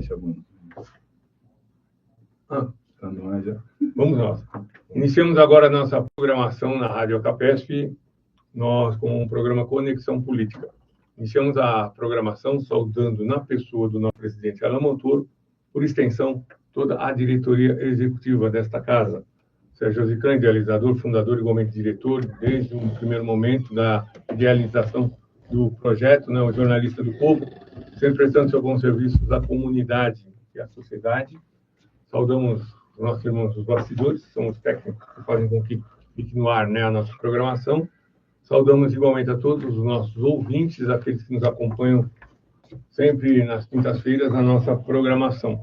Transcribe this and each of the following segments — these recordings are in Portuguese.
chamando. Tá no ar já. Vamos nós. Iniciamos agora a nossa programação na Rádio Capesp, nós com o programa Conexão Política. Iniciamos a programação saudando na pessoa do nosso presidente Alan Montoro, por extensão, toda a diretoria executiva desta casa. Sérgio Zicran, idealizador, fundador e igualmente diretor, desde o primeiro momento da idealização do projeto, né, o jornalista do povo, sempre prestando seus bons serviços à comunidade e à sociedade. Saudamos os nossos irmãos dos bastidores, que são os técnicos que fazem com que fique no ar, né, a nossa programação. Saudamos igualmente a todos os nossos ouvintes, aqueles que nos acompanham sempre nas quintas-feiras na nossa programação.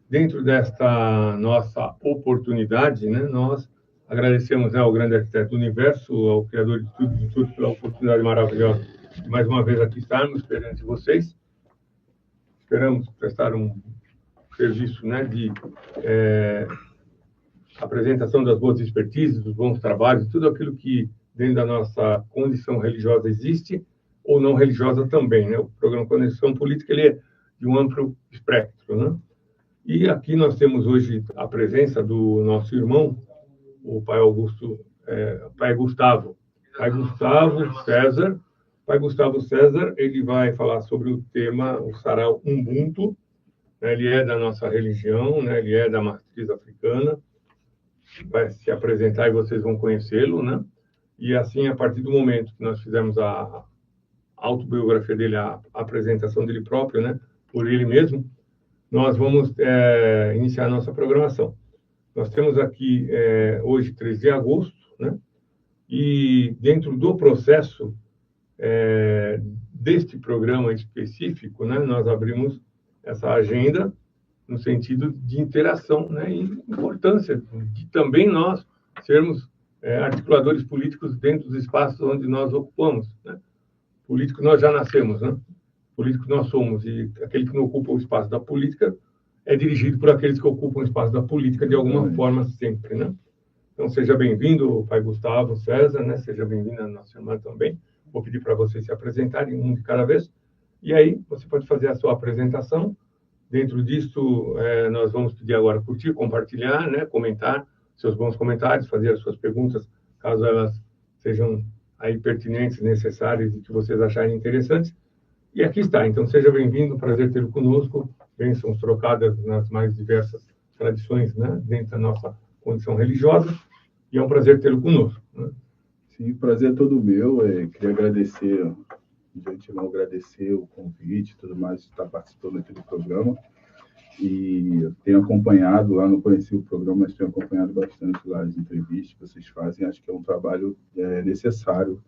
Dentro desta nossa oportunidade, né, nós agradecemos, né, ao grande arquiteto do universo, ao criador de tudo, pela oportunidade maravilhosa de mais uma vez aqui estarmos perante vocês. Esperamos prestar um serviço, né, de apresentação das boas expertises, dos bons trabalhos, tudo aquilo que dentro da nossa condição religiosa existe, ou não religiosa também, né? O programa Conexão Política, ele é de um amplo espectro, né? E aqui nós temos hoje a presença do nosso irmão, o pai Gustavo César. Pai Gustavo César, ele vai falar sobre o tema, o sarau Ubuntu, né? Ele é da nossa religião, né? Ele é da matriz africana, vai se apresentar e vocês vão conhecê-lo, né? E assim, a partir do momento que nós fizemos a autobiografia dele, a apresentação dele próprio, né, por ele mesmo, nós vamos iniciar a nossa programação. Nós temos aqui, hoje, 13 de agosto, né, e dentro do processo deste programa específico, né, nós abrimos essa agenda no sentido de interação, né, e importância de também nós sermos articuladores políticos dentro dos espaços onde nós ocupamos, né? Político nós já nascemos, né? Político nós somos, e aquele que não ocupa o espaço da política é dirigido por aqueles que ocupam o espaço da política de alguma forma sempre, né? Então seja bem-vindo, pai Gustavo César, né? Seja bem-vinda a nossa irmã também. Vou pedir para vocês se apresentarem um de cada vez, e aí você pode fazer a sua apresentação. Dentro disso, nós vamos pedir agora curtir, compartilhar, né? Comentar seus bons comentários, fazer as suas perguntas, caso elas sejam aí pertinentes, necessárias e que vocês acharem interessantes. E aqui está, então seja bem-vindo, prazer tê-lo conosco, bênçãos trocadas nas mais diversas tradições, né, dentro da nossa condição religiosa, e é um prazer tê-lo conosco, né? Sim, prazer é todo meu, queria agradecer, de antemão agradecer o convite e tudo mais, de estar participando aqui do programa. E tenho acompanhado, lá não conheci o programa, mas tenho acompanhado bastante lá as entrevistas que vocês fazem. Acho que é um trabalho necessário.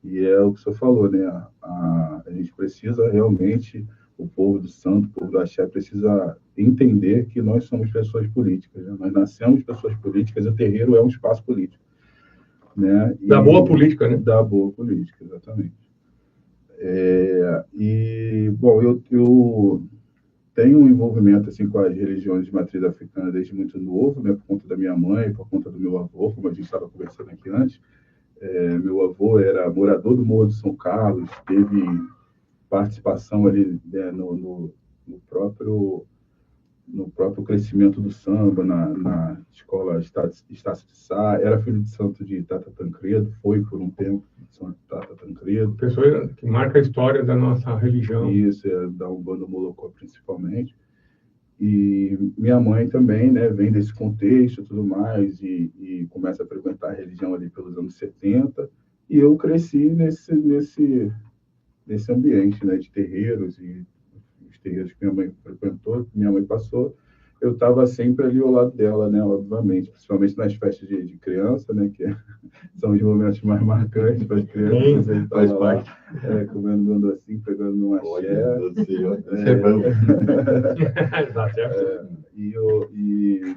E é o que o senhor falou, né? A gente precisa realmente, o povo do santo, o povo do axé, precisa entender que nós somos pessoas políticas, né? Nós nascemos pessoas políticas e o terreiro é um espaço político, né? Da boa política, né? Da boa política, exatamente. Bom, eu tenho um envolvimento assim, com as religiões de matriz africana desde muito novo, né, por conta da minha mãe, por conta do meu avô, como a gente estava conversando aqui antes. Meu avô era morador do Morro de São Carlos, teve participação ali, né, no próprio crescimento do samba, na escola Estácio de Sá, era filho de santo de Tata Tancredo, foi por um tempo de São Tata Tancredo. Pessoa que marca a história da nossa religião. Isso, da Umbanda Molocó principalmente. E minha mãe também, né, vem desse contexto e tudo mais, e começa a frequentar a religião ali pelos anos 70, e eu cresci nesse ambiente, né, de terreiros, e os terreiros que minha mãe frequentou, que minha mãe passou, eu estava sempre ali ao lado dela, né, obviamente, principalmente nas festas de criança, né, que são os momentos mais marcantes para as crianças. Sim, faz parte. Comendo meu docinho, pegando meu axé.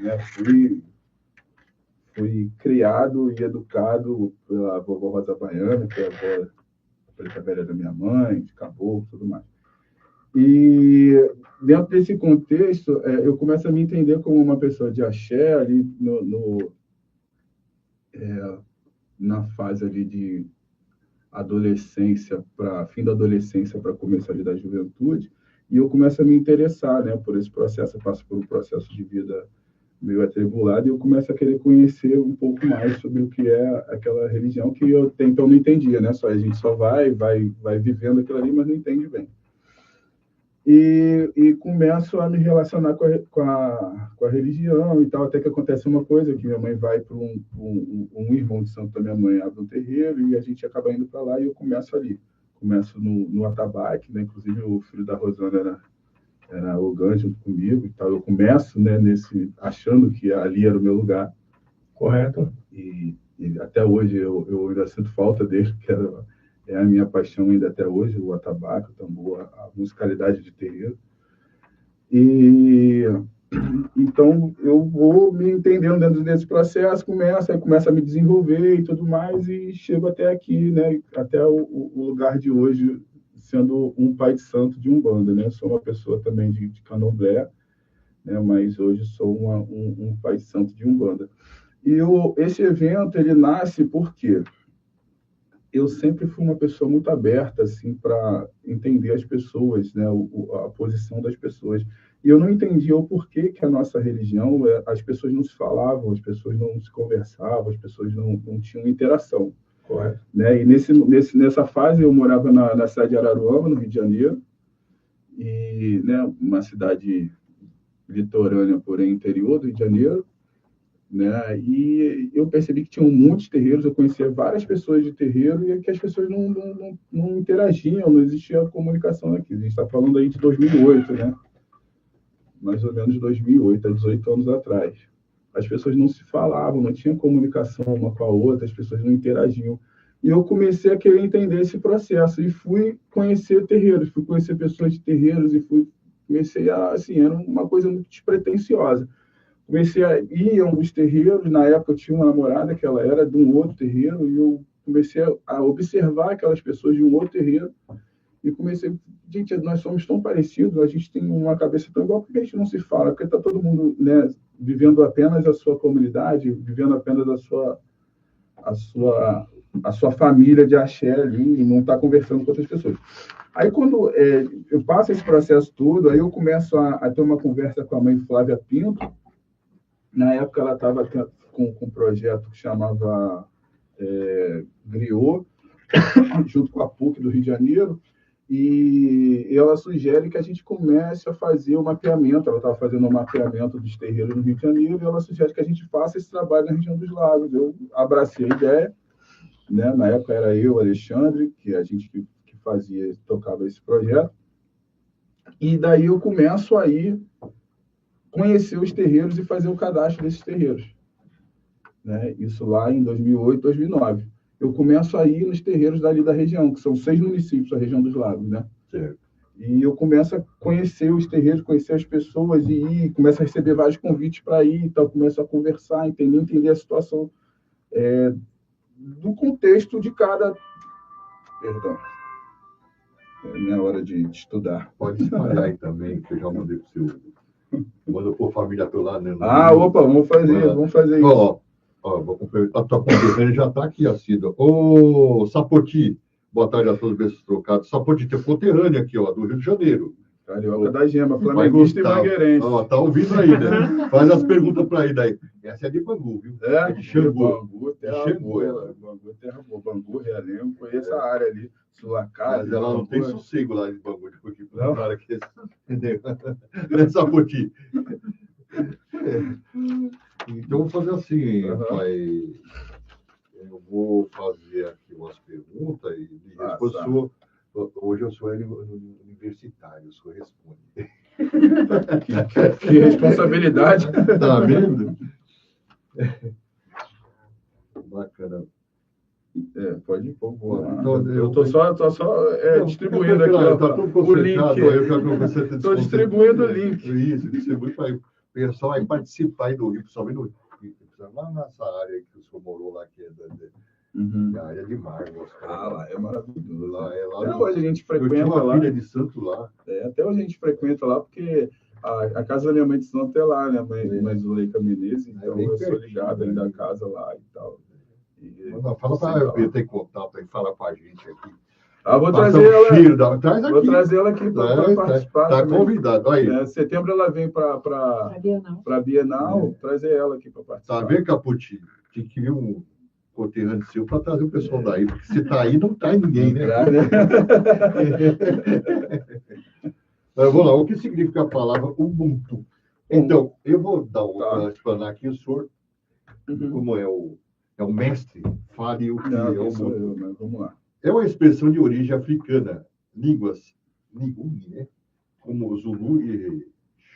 Né, fui criado e educado pela vovó Rosa Baiana, que é a avó preta velha da minha mãe, de caboclo e tudo mais. E dentro desse contexto, eu começo a me entender como uma pessoa de axé ali na fase ali de adolescência, fim da adolescência para começo ali da juventude, e eu começo a me interessar, né, por esse processo. Eu passo por um processo de vida meio atribulado e eu começo a querer conhecer um pouco mais sobre o que é aquela religião que eu até então não entendia, né? A gente só vai vivendo aquilo ali, mas não entende bem. E começo a me relacionar com a religião e tal, até que acontece uma coisa, que minha mãe vai para um irmão de santo da minha mãe, abre um terreiro, e a gente acaba indo para lá e eu começo ali. Começo no atabaque, né? Inclusive o filho da Rosana era o Gans junto comigo e tal. Eu começo, né, achando que ali era o meu lugar. Correto. E até hoje eu ainda sinto falta dele, que é a minha paixão ainda até hoje, o atabaque, o tambor, a musicalidade de terreiro. E então eu vou me entendendo dentro desse processo, começa a me desenvolver e tudo mais, e chego até aqui, né, até o lugar de hoje, sendo um pai de santo de Umbanda, né? Sou uma pessoa também de Candomblé, né? Mas hoje sou um pai de santo de Umbanda. E esse evento, ele nasce porque eu sempre fui uma pessoa muito aberta, assim, para entender as pessoas, né? A posição das pessoas. E eu não entendia o porquê que a nossa religião, as pessoas não se falavam, as pessoas não se conversavam, as pessoas não tinham interação. Correto. Né? E nessa fase eu morava na cidade de Araruama, no Rio de Janeiro, e, né, uma cidade litorânea, porém interior do Rio de Janeiro, né? E eu percebi que tinham muitos terreiros, eu conhecia várias pessoas de terreiro e que as pessoas não interagiam, não existia comunicação aqui. A gente está falando aí de 2008, né? Mais ou menos 2008, há 18 anos atrás. As pessoas não se falavam, não tinha comunicação uma com a outra, as pessoas não interagiam. E eu comecei a querer entender esse processo e fui conhecer terreiros, fui conhecer pessoas de terreiros e comecei a, assim, era uma coisa muito despretensiosa. Comecei a ir em alguns terreiros, na época eu tinha uma namorada que ela era de um outro terreiro e eu comecei a observar aquelas pessoas de um outro terreiro e comecei, gente, nós somos tão parecidos, a gente tem uma cabeça tão igual, por que a gente não se fala? Porque está todo mundo, né, vivendo apenas a sua comunidade, vivendo apenas a sua família de axé ali e não está conversando com outras pessoas. Aí, quando eu passo esse processo todo, aí eu começo a ter uma conversa com a mãe Flávia Pinto. Na época, ela estava com um projeto que chamava Griot, junto com a PUC do Rio de Janeiro, e ela sugere que a gente comece a fazer o mapeamento. Ela estava fazendo um mapeamento dos terreiros no Rio de Janeiro, e ela sugere que a gente faça esse trabalho na região dos lagos. Eu abracei a ideia, né? Na época era eu, Alexandre, que a gente que tocava esse projeto, e daí eu começo a ir conhecer os terreiros e fazer o cadastro desses terreiros, né? Isso lá em 2008, 2009. Eu começo a ir nos terreiros dali da região, que são 6 municípios da região dos lagos, né? Certo. E eu começo a conhecer os terreiros, conhecer as pessoas e começo a receber vários convites para ir, então começo a conversar, entender a situação do contexto de cada... Perdão. É minha hora de estudar. Pode espalhar aí também, que eu já mandei para o seu. Manda por família pelo lado, né? Opa, vamos fazer isso. Vou cumprimentar a tua conterrânea, já está aqui, Cida. Ô, Sapoti, boa tarde a todos, beijos trocados. Sapoti, teu conterrâneo aqui, ó, do Rio de Janeiro. Carioca da Gema, flamenguista e mangueirense. Tá ouvindo aí, né? Faz as perguntas para aí daí. Essa é de Bangu, viu? É de Xangô. Bangu, terra boa. Bangu, terra boa. Bangu, Realengo, conheço a área ali. Sulacada. Mas ela não tem sossego lá de Bangu, porque não cara que entendeu? Sapoti. Então, vou fazer assim, pai. Eu vou fazer aqui umas perguntas e depois hoje eu sou universitário, eu sou responde. Que responsabilidade. Tá vendo? Bacana. Pode ir, por favor. Então, eu estou só distribuindo aqui o link. Estou distribuindo o link. Isso, distribui para o pessoal aí participar aí do Rio, principalmente no Rio, lá nessa área que o senhor morou lá, que é da área de Mármore. Lá é maravilhoso. Lá até hoje a gente frequenta lá. Eu tinha uma filha de santo lá. Até hoje a gente frequenta lá, porque a casa da minha mãe de santo é lá, né? Mãe Zuleika Menezes, então eu sou ligado ali da casa lá e tal. Fala para eu ter contato aí, fala para a gente aqui. Vou trazer ela. Traz aqui. Vou trazer ela aqui para participar. Está convidado. Aí. Setembro ela vem para a Bienal. Trazer ela aqui para participar. Tá vendo, Caputinho? Tinha que vir um conterrâneo seu para trazer o pessoal daí, porque se tá aí, não traz ninguém, né? Mas vamos lá, o que significa a palavra Ubuntu? Então, eu vou dar explanar aqui, o senhor, como é o mestre, fale o que é o Ubuntu. Mas vamos lá. É uma expressão de origem africana, línguas Nguni, né? Como Zulu e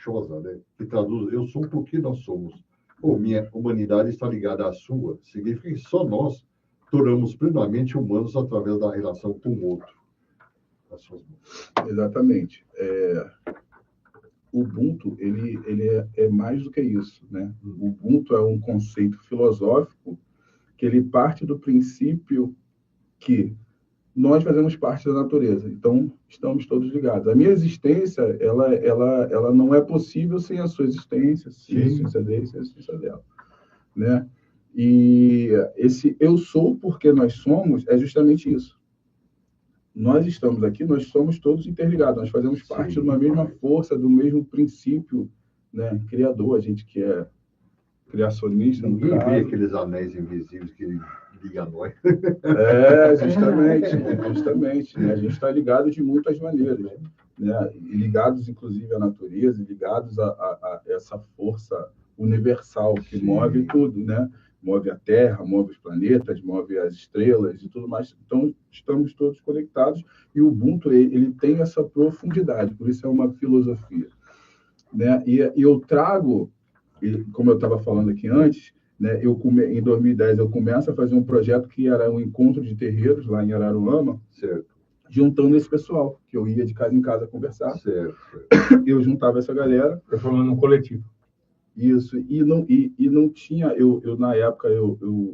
Xhosa, né? Que traduz eu sou porque nós somos. Ou minha humanidade está ligada à sua. Significa que só nós tornamos plenamente humanos através da relação com o outro. Exatamente. O Ubuntu, ele é mais do que isso, né? O Ubuntu é um conceito filosófico que ele parte do princípio que nós fazemos parte da natureza, então estamos todos ligados. A minha existência, ela não é possível sem a sua existência, sem a existência dele, sem a existência dela, né? E esse eu sou porque nós somos é justamente isso. Nós estamos aqui, nós somos todos interligados, nós fazemos parte de uma mesma força, do mesmo princípio, né, criador, a gente que é criacionista. Ninguém vê aqueles anéis invisíveis que ligam a nós. Justamente. Né? A gente está ligado de muitas maneiras, né? E ligados, inclusive, à natureza, e ligados a essa força universal que move tudo, né? Move a Terra, move os planetas, move as estrelas e tudo mais. Então, estamos todos conectados e o Ubuntu, ele tem essa profundidade, por isso é uma filosofia, né? E eu trago, como eu estava falando aqui antes, né? Em 2010, eu começo a fazer um projeto que era um encontro de terreiros lá em Araruama, certo, juntando esse pessoal, que eu ia de casa em casa conversar. Certo. Eu juntava essa galera. Estou falando no coletivo. Isso, e não tinha, na época,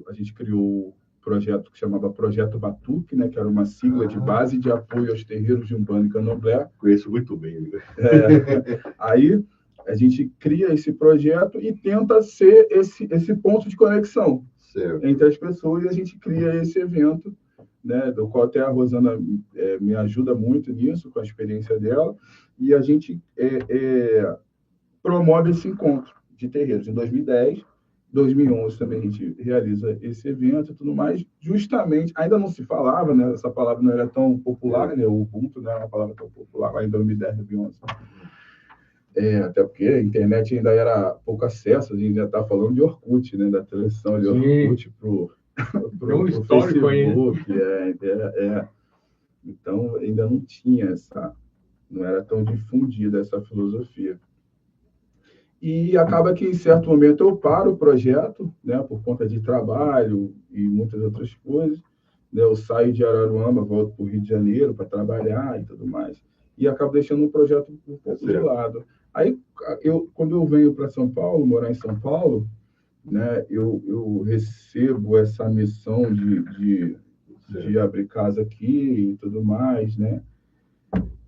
a gente criou um projeto que chamava Projeto Batuque, né, que era uma sigla de base de apoio aos terreiros de Umbanda e Candomblé. Conheço muito bem. Aí a gente cria esse projeto e tenta ser esse ponto de conexão entre as pessoas, e a gente cria esse evento, né, do qual até a Rosana me ajuda muito nisso, com a experiência dela, e a gente promove esse encontro de terreiros. Em 2010, 2011 também a gente realiza esse evento e tudo mais, justamente, ainda não se falava, né, essa palavra não era tão popular, né, o Ubuntu não era uma palavra tão popular lá em 2010, 2011. Até porque a internet ainda era pouco acesso, a gente já está falando de Orkut, né, da transição de Orkut para o Facebook. Então, ainda não tinha não era tão difundida essa filosofia. E acaba que, em certo momento, eu paro o projeto, né, por conta de trabalho e muitas outras coisas. Né, eu saio de Araruama, volto para o Rio de Janeiro para trabalhar e tudo mais. E acabo deixando o projeto um pouco de lado. Aí, quando eu venho para São Paulo, morar em São Paulo, né, eu recebo essa missão de abrir casa aqui e tudo mais, né?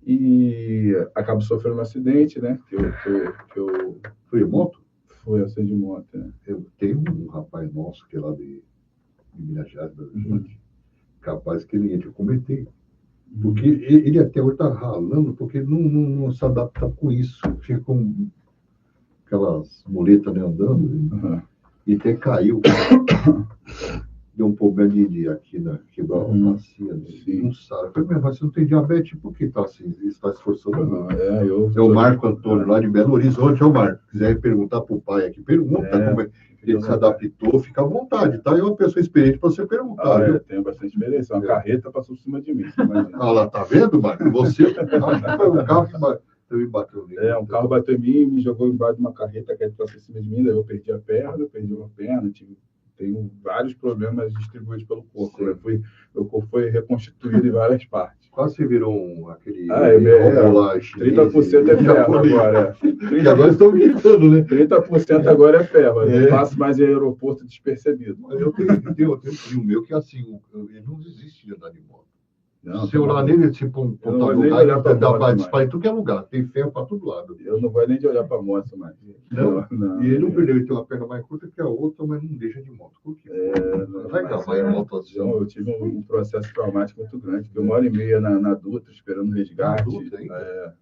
E acabo sofrendo um acidente, né? Que eu Foi de moto? Foi acidente de moto, né? Tem um rapaz nosso que é lá de Minas Gerais, capaz que ele ia cometer. Porque ele até hoje está ralando, porque ele não se adapta com isso. Fica com aquelas muletas, né, andando, e até caiu. Deu um problema aqui na quebrou a bacia, não sabe. Eu falei, mas você não tem diabetes, por que está assim? Você está esforçando? É o Marco Antônio, lá de Belo Horizonte, é o Marco. Se quiser perguntar para o pai aqui, pergunta como ele se adaptou, fica à vontade, tá? É uma pessoa experiente para você perguntar. Eu tenho bastante experiência. Uma carreta passou por cima de mim. Ah, lá, tá vendo, Marco? Você, acho que foi um carro que me bateu nele. Um carro bateu em mim e me jogou embaixo de uma carreta que passou por cima de mim, daí eu perdi a perna, tenho vários problemas distribuídos pelo corpo. Né? Meu corpo foi reconstituído em várias partes. Quase você virou aquele... 30% é ferro agora. E agora estão gritando, né? 30% agora é ferro. Eu não passo mais em aeroporto despercebido. Mas eu tenho um primo meu que, assim, ele não desiste de andar de moto. Não, se olhar nele, se pontar não vou no nem lugar, olhar pra dá moto para mais. disparar em tudo que é lugar. Tem ferro para todo lado. Eu não vou nem de olhar para a moto mais. Não. E ele não perdeu, ele tem uma perna mais curta que a outra, mas não deixa de moto. Por quê? Não vai gravar em moto assim. Então, eu tive um processo traumático muito grande. Fiquei 1h30 na Dutra, esperando resgate. Dutra ainda?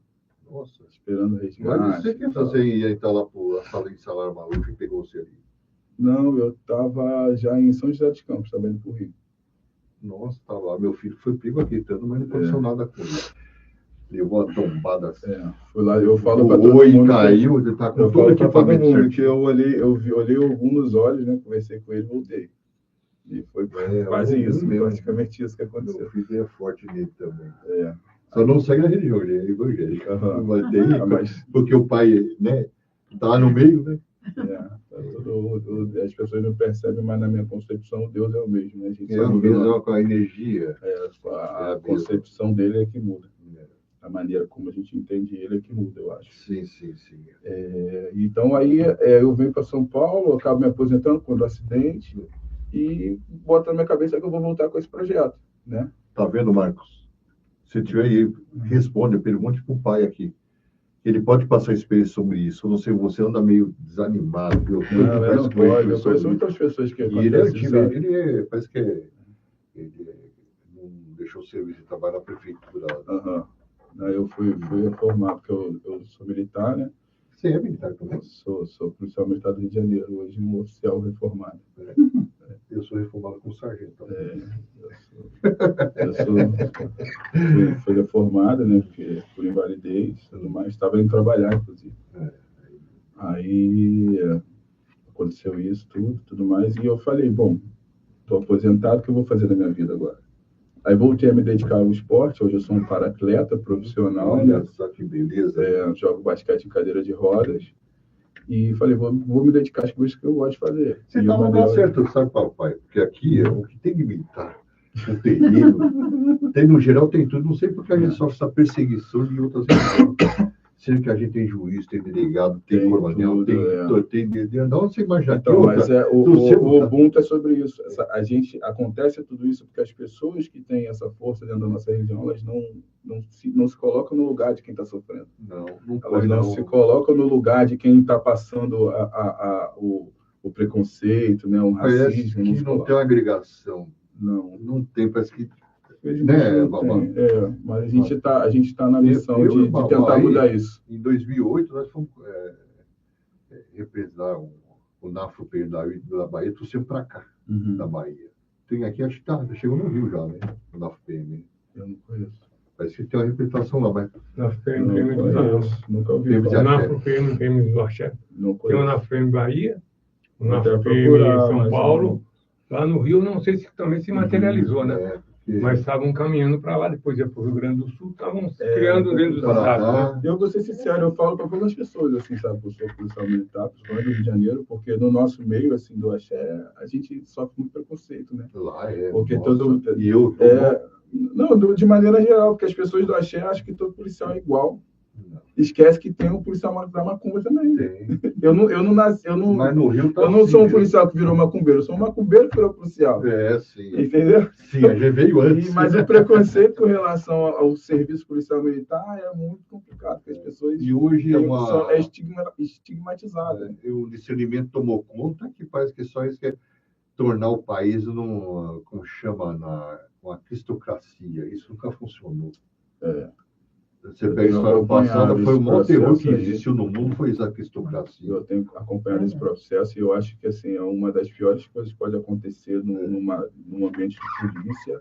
Nossa, esperando resgate. Mas você quer fazer e entrar lá para a sala de salário maluco e pegou você ali? Não, eu estava já em São José dos Campos, estava indo para o Rio. Nossa, tá lá. Meu filho foi pego aqui, tanto, mas não aconteceu nada com ele. Levou a tombada assim. Fui lá, eu falo para todo mundo. Caiu, ele tá com todo o equipamento certinho. Que eu olhei o Ogum nos olhos, né? Conversei com ele e voltei. E foi quase isso, praticamente isso que aconteceu. Meu filho é forte nele também. Só não segue na religião, ele é evangélico. Mas porque o pai, né, tá no meio, né? As pessoas não percebem, mas na minha concepção, Deus é o mesmo. Né? A gente é o mesmo com a energia. A concepção dele é que muda. A maneira como a gente entende ele é que muda, eu acho. Sim. Então, aí eu venho para São Paulo, acabo me aposentando quando o acidente e boto na minha cabeça que eu vou voltar com esse projeto, né? Tá vendo, Marcos? Se tiver aí, responde, pergunte para o pai aqui. Ele pode passar experiência sobre isso. Eu não sei, você anda meio desanimado. Eu conheço muitas pessoas que ele parece que ele não deixou o serviço de trabalho na prefeitura. Eu fui reformado, porque eu sou militar, né? Você é militar também? Sou policial militar do Rio de Janeiro, hoje um oficial reformado. Eu sou reformado com sargento. Fui reformado, né? Por invalidez e tudo mais. Estava indo trabalhar, inclusive. Aí aconteceu isso, tudo mais. E eu falei, bom, estou aposentado, o que eu vou fazer na minha vida agora? Aí voltei a me dedicar ao esporte. Hoje eu sou um para-atleta profissional. Olha só que beleza. Jogo basquete em cadeira de rodas. E falei, vou me dedicar às coisas que eu gosto de fazer. Você está no lugar certo, sabe, papai? Porque aqui o que tem de militar, o terreno, tem no geral, tem tudo. Não sei porque a gente sofre essa perseguição de outras religiões. Sendo que a gente tem juiz, tem delegado, tem coronel, tem de onde você imagina? Então, mas o Ubuntu é sobre isso. Acontece tudo isso porque as pessoas que têm essa força dentro da nossa religião, elas não se colocam no lugar de quem está sofrendo. Elas não se colocam no lugar de quem está passando o preconceito, né, o racismo. Parece que não tem uma agregação. Não tem, parece que... Mas a gente tá na missão de tentar mudar isso. Em 2008, nós fomos representar o NAFPM da Bahia, trouxemos para cá, da Bahia. Tem aqui, acho que chegou no Rio já, né? O NAFPM. Eu não conheço. Parece que tem uma representação lá, mas... NAFPM nunca ouvi. NAFPM do Axé. Tem o NAFPM Bahia, o NAFPM São Paulo. Lá no Rio, não sei se também se materializou, né? Mas estavam caminhando para lá, depois ia para o Rio Grande do Sul, estavam criando dentro do estado. Eu vou ser sincero, eu falo para todas as pessoas, assim, sabe, que eu sou policial militar, principalmente do Rio de Janeiro, porque no nosso meio, assim, do Axé, a gente sofre muito preconceito, né? Lá porque de maneira geral, porque as pessoas do Axé acham que todo policial é igual. Esquece que tem um policial da macumba também. Eu não sou um policial que virou macumbeiro, eu sou um macumbeiro que virou policial. Sim. Entendeu? Sim, a gente veio antes. Mas o preconceito com relação ao serviço policial militar é muito complicado, porque as pessoas e hoje é estigmatizado. O discernimento tomou conta que parece que só isso quer tornar o país como chama, uma cristocracia. Isso nunca funcionou. Você pega a história passada, foi o maior terror que existiu no mundo, foi essa cristocracia. Eu tenho acompanhado esse processo e eu acho que assim, é uma das piores coisas que pode acontecer num ambiente de polícia,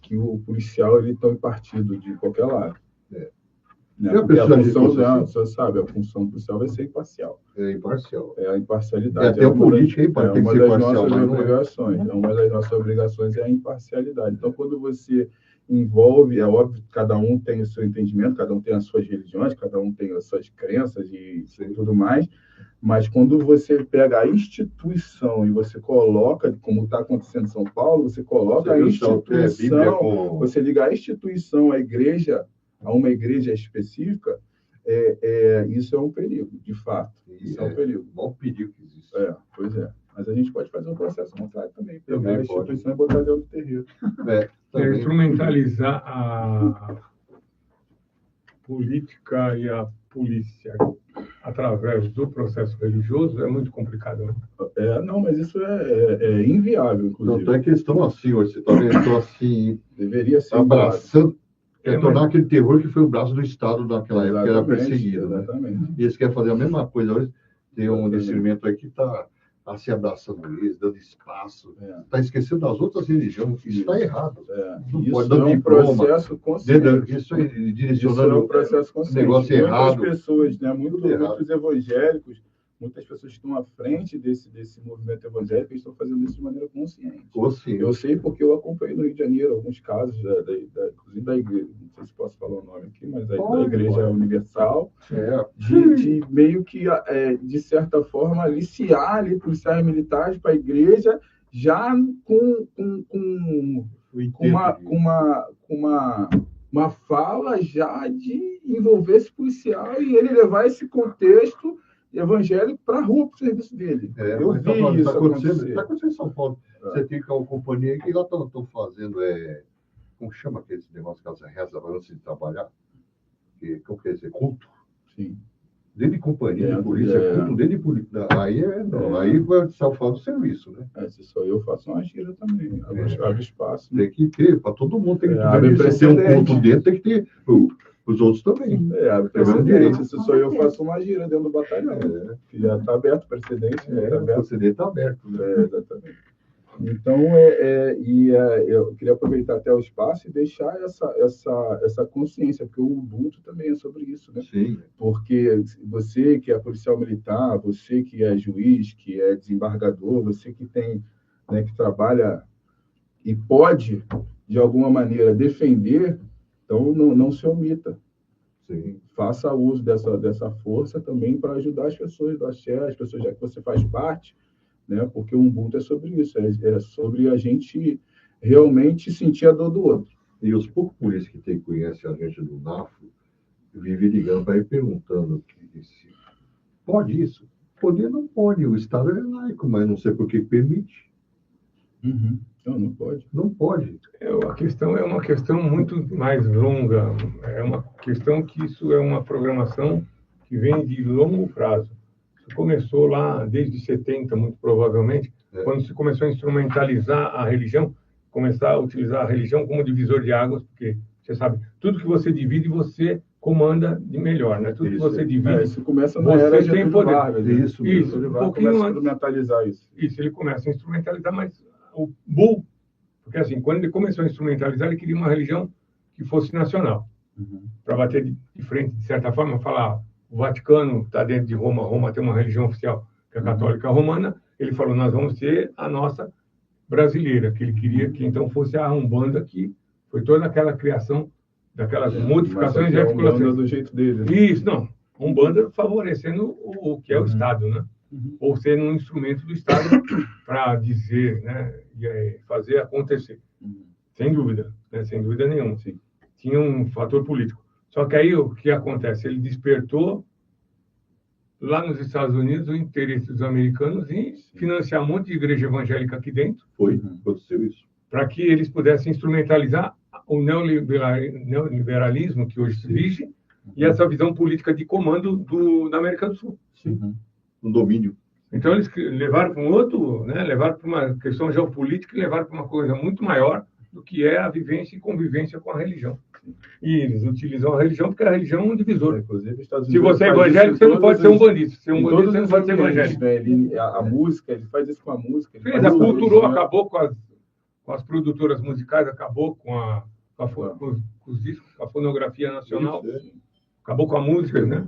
que o policial ele tome partido de qualquer lado. Né? Porque a função, você sabe, a função policial vai ser imparcial. Imparcial. A imparcialidade. Até a política tem que ser imparcial. Uma das nossas obrigações é a imparcialidade. Então, quando você envolve, é óbvio que cada um tem o seu entendimento, cada um tem as suas religiões, cada um tem as suas crenças e tudo mais, mas quando você pega a instituição e você coloca, como está acontecendo em São Paulo, você coloca a instituição, você liga a instituição, a igreja, a uma igreja específica, isso é um perigo, de fato. Isso é um perigo. O maior perigo que existe. Pois é. Mas a gente pode fazer um processo contrário também, pegar a instituição e botar dentro do terreiro. Instrumentalizar a política e a polícia através do processo religioso é muito complicado, né? Não, mas isso é inviável, inclusive. Não é questão assim, hoje você está vendo assim, deveria ser abraçando, tornar aquele terror que foi o braço do Estado naquela época, que era perseguido. Exatamente. Né? E eles querem fazer a mesma coisa hoje. Tem um discernimento aí que está se abraçando eles, dando espaço, está esquecendo das outras religiões. Isso está errado. Não isso pode dar um processo consciente. Isso é direcionando um processo consciente. Negócio errado. Muitas pessoas, né, muitos evangélicos, muitas pessoas que estão à frente desse movimento evangélico estão fazendo isso de maneira consciente. Eu sei porque eu acompanhei no Rio de Janeiro alguns casos, inclusive da igreja, não sei se posso falar o nome aqui, mas da Igreja Universal, de meio que, de certa forma, aliciar ali policiais militares para a igreja, já com uma fala já de envolver esse policial e ele levar esse contexto evangélico para a rua, para o serviço dele. Eu vi isso acontecer. Está acontecendo em São Paulo. Você tem uma companhia que lá estão fazendo, como chama aquele negócio que elas rezam antes de trabalhar? Como quer dizer? Culto. Sim. Dentro de companhia, de polícia, culto dentro de polícia. Aí vai salvar do serviço, né? Se sou eu, faço uma gira também. Abre espaço. Tem que ter, para todo mundo tem que ter. Abre precedente. Tem um culto dentro, tem que ter. Os outros também. Abre precedente. Se sou eu, faço uma gira dentro do batalhão. Já está aberto o precedente. O precedente está aberto. Exatamente. Então, eu queria aproveitar até o espaço e deixar essa consciência, porque o Ubuntu também é sobre isso, né? Sim. Porque você que é policial militar, você que é juiz, que é desembargador, você que tem, né, que trabalha e pode, de alguma maneira, defender, então não se omita. Sim. Faça uso dessa força também para ajudar as pessoas do axé, as pessoas já que você faz parte, né? Porque o Ubuntu é sobre isso, é sobre a gente realmente sentir a dor do outro. E os poucos polícias que conhecem a gente do NAFO vivem ligando para ele perguntando se pode isso? Poder não pode, o Estado é laico, mas não sei por que permite. Não pode. Não pode. A questão é uma questão muito mais longa, é uma questão que isso é uma programação que vem de longo prazo. Isso começou lá desde 70, muito provavelmente, quando se começou a instrumentalizar a religião, começar a utilizar a religião como divisor de águas, porque, você sabe, tudo que você divide, você comanda de melhor, né? Tudo que você divide, isso começa na era de Getúlio Vargas. Isso, um pouquinho começa a instrumentalizar isso. Isso, ele começa a instrumentalizar, mas o Bull, porque assim, quando ele começou a instrumentalizar, ele queria uma religião que fosse nacional, para bater de frente, de certa forma, falar, o Vaticano está dentro de Roma, Roma tem uma religião oficial, que é a católica romana, ele falou, nós vamos ter a nossa brasileira, que ele queria que então fosse a Umbanda, que foi toda aquela criação, daquelas modificações e articulações. Do jeito dele. Isso, não. Umbanda favorecendo o que é o Estado, né? Ou sendo um instrumento do Estado para dizer, né, e fazer acontecer. Sem dúvida, né, sem dúvida nenhuma. Sim. Tinha um fator político. Só que aí o que acontece? Ele despertou lá nos Estados Unidos o interesse dos americanos em financiar um monte de igreja evangélica aqui dentro. Aconteceu isso. Para que eles pudessem instrumentalizar o neoliberalismo que hoje se vige e essa visão política de comando da América do Sul. Um domínio. Então, eles levaram para um outro, né, levaram para uma questão geopolítica e levaram para uma coisa muito maior do que é a vivência e convivência com a religião. E eles utilizam a religião porque a religião é um divisor. Inclusive, se você é evangélico, você não pode ser um bandista. Se é um bandista, você não pode ser evangélico. Né? A música, ele faz isso com a música. Ele aculturou, acabou com as produtoras musicais, acabou com os discos, com a fonografia nacional, acabou com a música, né?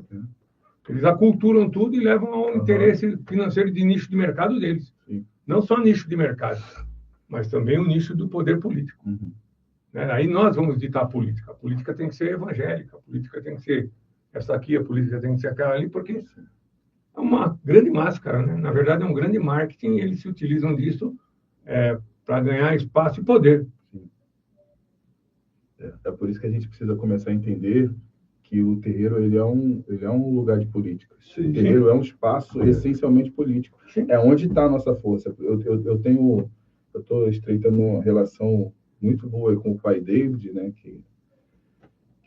Eles aculturam tudo e levam ao interesse financeiro de nicho de mercado deles. Não só nicho de mercado, mas também o nicho do poder político. Né? Aí nós vamos ditar a política. A política tem que ser evangélica, a política tem que ser essa aqui, a política tem que ser aquela ali, porque é uma grande máscara, né? Na verdade, é um grande marketing e eles se utilizam disso para ganhar espaço e poder. É por isso que a gente precisa começar a entender que que o terreiro ele é um lugar de política. Sim. O terreiro é um espaço essencialmente político. Sim. É onde está a nossa força. Eu estou estreitando uma relação muito boa com o pai David, né, que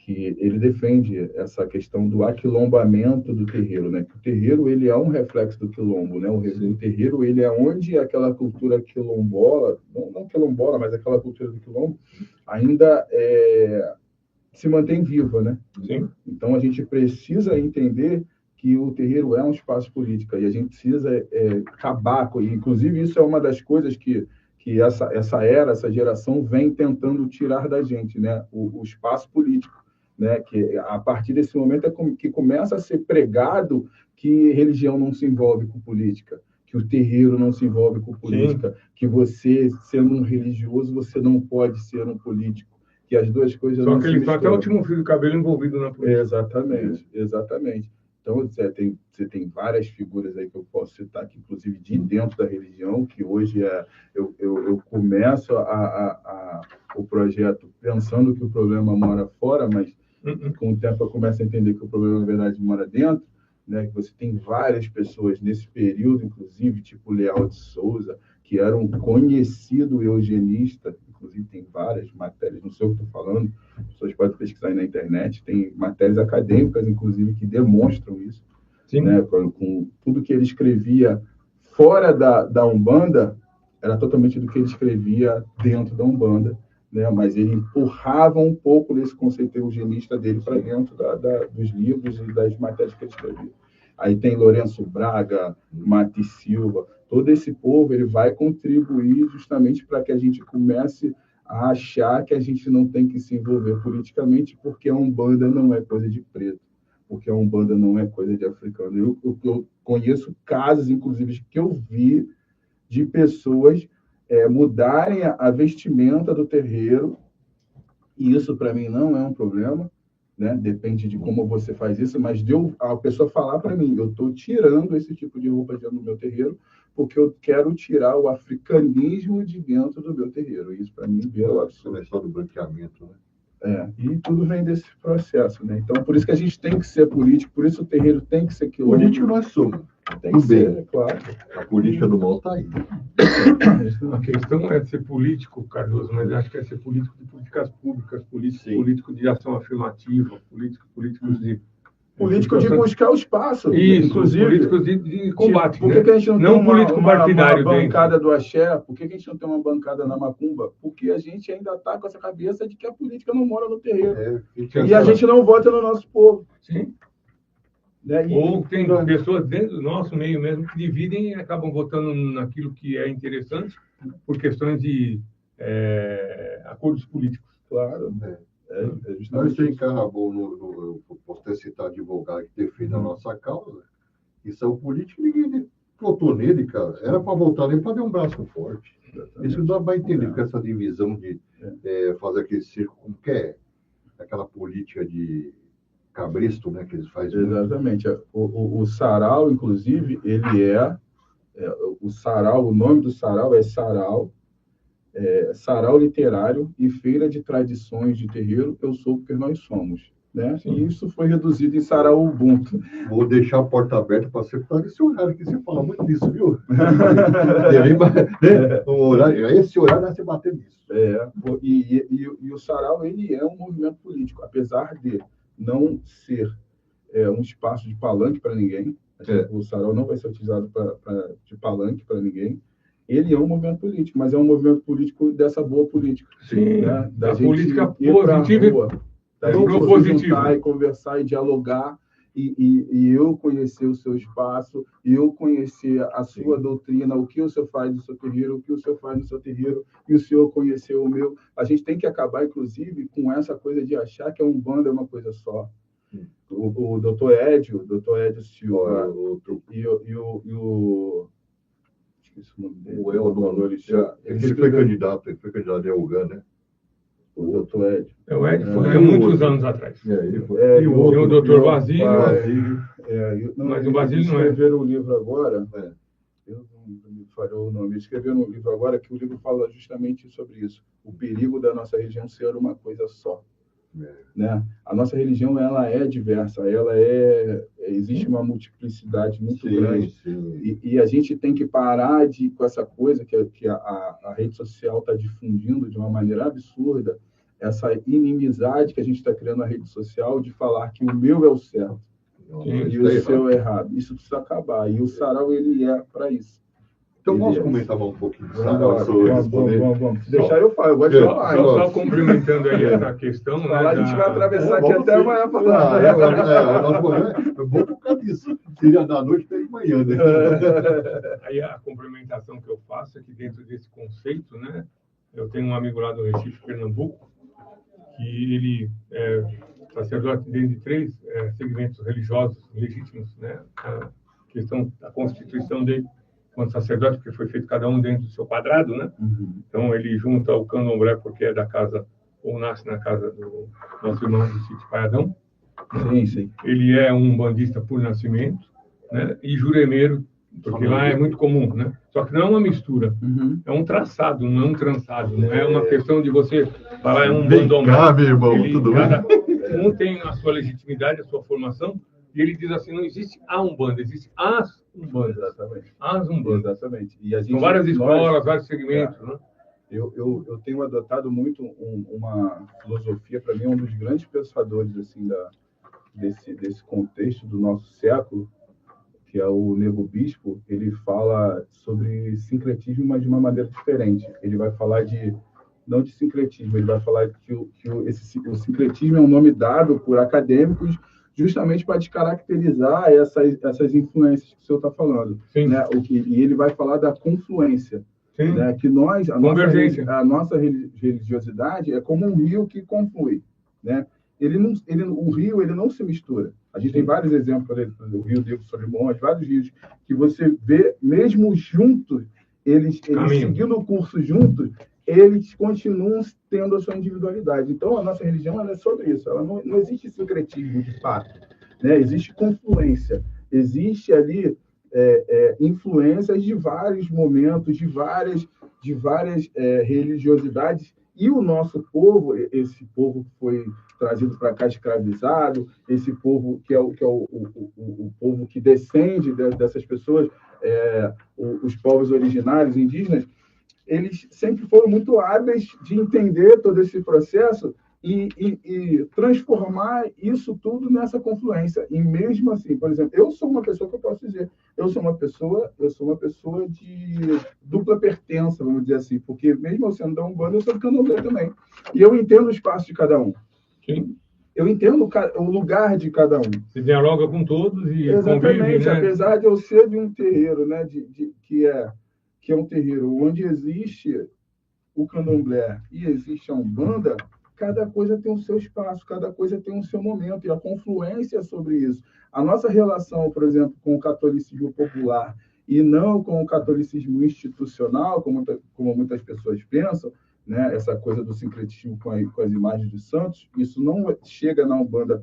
ele defende essa questão do aquilombamento do terreiro, né? Que o terreiro ele é um reflexo do quilombo, né? O terreiro ele é onde aquela cultura quilombola, não quilombola, mas aquela cultura do quilombo ainda se mantém viva, né? Sim. Então a gente precisa entender que o terreiro é um espaço político e a gente precisa acabar com, inclusive isso é uma das coisas que essa geração vem tentando tirar da gente, né? O espaço político, né? Que a partir desse momento que começa a ser pregado que religião não se envolve com política, que o terreiro não se envolve com política, que você, sendo um religioso, você não pode ser um político, que as duas coisas Só não que se ele está até o misturam. último fio do cabelo envolvido na política. Exatamente. Então, você tem várias figuras aí que eu posso citar, que inclusive de dentro da religião, que hoje eu começo o projeto pensando que o problema mora fora, mas com o tempo eu começo a entender que o problema, na verdade, mora dentro, né? Que você tem várias pessoas nesse período, inclusive, tipo Leal de Souza, que era um conhecido eugenista, inclusive tem várias matérias, não sei o que estou falando, as pessoas podem pesquisar aí na internet, tem matérias acadêmicas, inclusive, que demonstram isso, né? Com tudo que ele escrevia fora da Umbanda, era totalmente do que ele escrevia dentro da Umbanda, né? Mas ele empurrava um pouco desse conceito eugenista dele para dentro dos livros e das matérias que ele escrevia. Aí tem Lourenço Braga, Mati Silva, todo esse povo ele vai contribuir justamente para que a gente comece a achar que a gente não tem que se envolver politicamente, porque a Umbanda não é coisa de preto, porque a Umbanda não é coisa de africano. Eu conheço casos, inclusive, que eu vi de pessoas mudarem a vestimenta do terreiro, e isso para mim não é um problema, né? Depende de como você faz isso, mas a pessoa falar para mim, eu estou tirando esse tipo de roupa dentro do meu terreiro, porque eu quero tirar o africanismo de dentro do meu terreiro. Isso para mim é o absurdo. É só do branqueamento, né? E tudo vem desse processo, né? Então, por isso que a gente tem que ser político, por isso o terreiro tem que ser quilombo. Político nós somos. Tem que ser, claro. A política do mal está aí. A questão é ser político, Cardoso, mas acho que é ser político de políticas públicas, político de ação afirmativa, políticos de... Político de buscar o espaço. Isso, inclusive, políticos de combate. Por que a gente não tem político partidário uma bancada do axé? Por que a gente não tem uma bancada na macumba? Porque a gente ainda está com essa cabeça de que a política não mora no terreiro. E a gente não vota no nosso povo. Sim. Né? Ou tem pessoas dentro do nosso meio mesmo que dividem e acabam votando naquilo que é interessante por questões de acordos políticos. Claro. Nós temos eu posso até citar advogado que defende a nossa causa, e são políticos, ninguém votou nele, cara. Era para votar nele para dar um braço forte. Exatamente. Isso dá para entender com essa divisão de fazer aquele circo, como que é aquela política de cabresto, né, que eles fazem. Exatamente. O sarau, inclusive, ele o sarau, o nome do sarau é sarau, sarau literário e feira de tradições de terreiro, eu sou porque nós somos. Né? E isso foi reduzido em sarau Ubuntu. Vou deixar a porta aberta para você falar esse horário que você fala muito disso, viu? Esse horário vai se bater nisso. E o sarau ele é um movimento político, apesar de não ser um espaço de palanque para ninguém. O sarau não vai ser utilizado de palanque para ninguém. Ele é um movimento político, mas é um movimento político dessa boa política. Sim, né? da política positiva. Da gente se juntar e conversar e dialogar e eu conhecer o seu espaço, e eu conhecer a sua doutrina, o que o senhor faz no seu terreiro, o que o senhor faz no seu terreiro, e o senhor conhecer o meu. A gente tem que acabar, inclusive, com essa coisa de achar que a Umbanda é uma coisa só. O doutor Edio Silva e o... Esqueci o nome dele. O Eldo, ele foi candidato a Elgan, né? O doutor Ed. O Ed foi há muitos anos atrás. E o doutor Basílio. Mas o Basílio não escreveram um livro agora. Eu não me falhou o nome. Escreveram um livro agora que o livro fala justamente sobre isso. O perigo da nossa região ser uma coisa só. Né? A nossa religião ela é diversa, existe uma multiplicidade muito grande. E a gente tem que parar com essa coisa que a rede social está difundindo de uma maneira absurda, essa inimizade que a gente está criando na rede social de falar que o meu é o certo e o seu é errado. Isso precisa acabar. E o sarau, ele é para isso. Então, vamos comentar um pouquinho. Vamos. Deixar eu falar, eu gosto de falar. Só cumprimentando aí essa questão. A gente vai atravessar aqui até amanhã falando. É bom por causa disso. Seria da noite até de manhã, né? Aí a complementação que eu faço é que dentro desse conceito, né? Eu tenho um amigo lá do Recife, Pernambuco, que ele é sacerdote dentro de 3 segmentos religiosos legítimos, né? A questão da constituição dele quanto sacerdote, porque foi feito cada um dentro do seu quadrado, né? Uhum. Então, ele junta o candomblé porque é da casa, ou nasce na casa do nosso irmão do sítio Paiadão. Sim. Ele é um bandista por nascimento, né? E juremeiro, porque lá é muito comum, né? Só que não é uma mistura, é um traçado, não é um trançado, não é uma questão de você falar é um bandomblé. Meu irmão, tudo bem? Um tem a sua legitimidade, a sua formação, e ele diz assim, não existe a Umbanda, existe as Umbandas. Exatamente. As Umbandas. Exatamente. E a gente, são várias escolas, vários segmentos, né? Eu tenho adotado muito uma filosofia, para mim, um dos grandes pensadores assim, desse contexto do nosso século, que é o Nego Bispo. Ele fala sobre sincretismo, mas de uma maneira diferente. Ele vai falar não de sincretismo, ele vai falar que o sincretismo é um nome dado por acadêmicos justamente para descaracterizar essas influências que o senhor está falando. Né? E ele vai falar da confluência. Né? Que a nossa religiosidade é como um rio que conflui. Né? O rio ele não se mistura. A gente tem vários exemplos, do Rio Negro, Solimões, vários rios, que você vê, mesmo juntos, eles seguindo o curso juntos, eles continuam tendo a sua individualidade. Então, a nossa religião ela é sobre isso. Ela não existe sincretismo, de fato. Né? Existe confluência. Existe ali influências de vários momentos, de várias religiosidades. E o nosso povo, esse povo que foi trazido para cá escravizado, esse povo que é o povo que descende dessas pessoas, os povos originários, indígenas, eles sempre foram muito hábeis de entender todo esse processo e transformar isso tudo nessa confluência. E mesmo assim, por exemplo, eu sou uma pessoa que eu posso dizer, eu sou uma pessoa de dupla pertença, vamos dizer assim, porque mesmo eu sendo da Umbanda, eu sou do Candomblé também. E eu entendo o espaço de cada um. Sim. Eu entendo o lugar de cada um. Se dialoga com todos e exatamente, convive, né? Apesar de eu ser de um terreiro, né, que é um terreiro onde existe o Candomblé e existe a Umbanda, cada coisa tem o seu espaço, cada coisa tem o seu momento, e a confluência é sobre isso. A nossa relação, por exemplo, com o catolicismo popular e não com o catolicismo institucional, como muitas pessoas pensam, né? Essa coisa do sincretismo com as imagens dos santos, isso não chega na Umbanda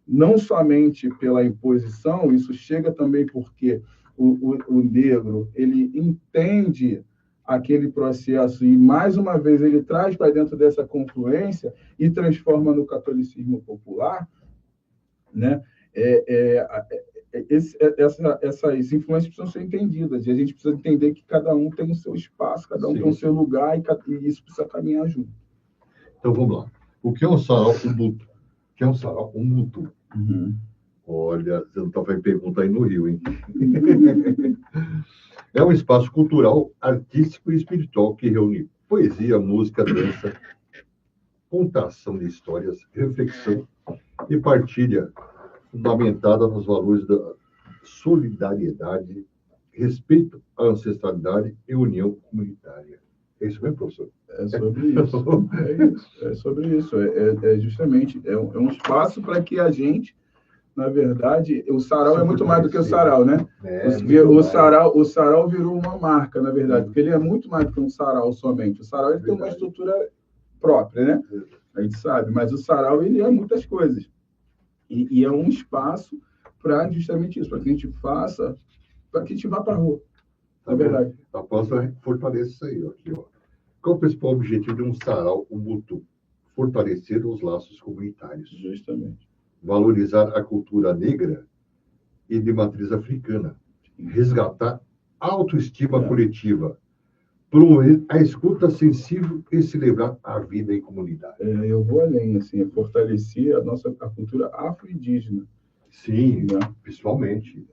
não somente pela imposição, isso chega também porque o negro ele entende aquele processo e, mais uma vez, ele traz para dentro dessa confluência e transforma no catolicismo popular, né? Essas influências precisam ser entendidas e a gente precisa entender que cada um tem o seu espaço, cada um tem o seu lugar e isso precisa caminhar junto. Então, vamos lá. O que é um sarau Ubuntu? O que é um sarau Ubuntu? Uhum. Olha, você não está fazendo pergunta aí no Rio, hein? É um espaço cultural, artístico e espiritual que reúne poesia, música, dança, contação de histórias, reflexão e partilha fundamentada nos valores da solidariedade, respeito à ancestralidade e união comunitária. É isso mesmo, professor? É sobre isso. É sobre isso. Justamente um espaço para que a gente, na verdade, o sarau é muito mais do que o sarau, né? O sarau virou uma marca, na verdade, porque ele é muito mais do que um sarau somente. O sarau ele tem uma estrutura própria, né? A gente sabe, mas o sarau ele é muitas coisas. E é um espaço para justamente isso, para que a gente faça, para que a gente vá para a rua. Na verdade. A próxima fortalece isso aí, ó, aqui, ó. Qual é o principal objetivo de um sarau Ubuntu? fortalecer os laços comunitários. Justamente. Valorizar a cultura negra e de matriz africana. Resgatar a autoestima coletiva. Promover a escuta sensível e celebrar a vida em comunidade. Eu vou além, assim, fortalecer a cultura afro-indígena. Sim, né? Principalmente.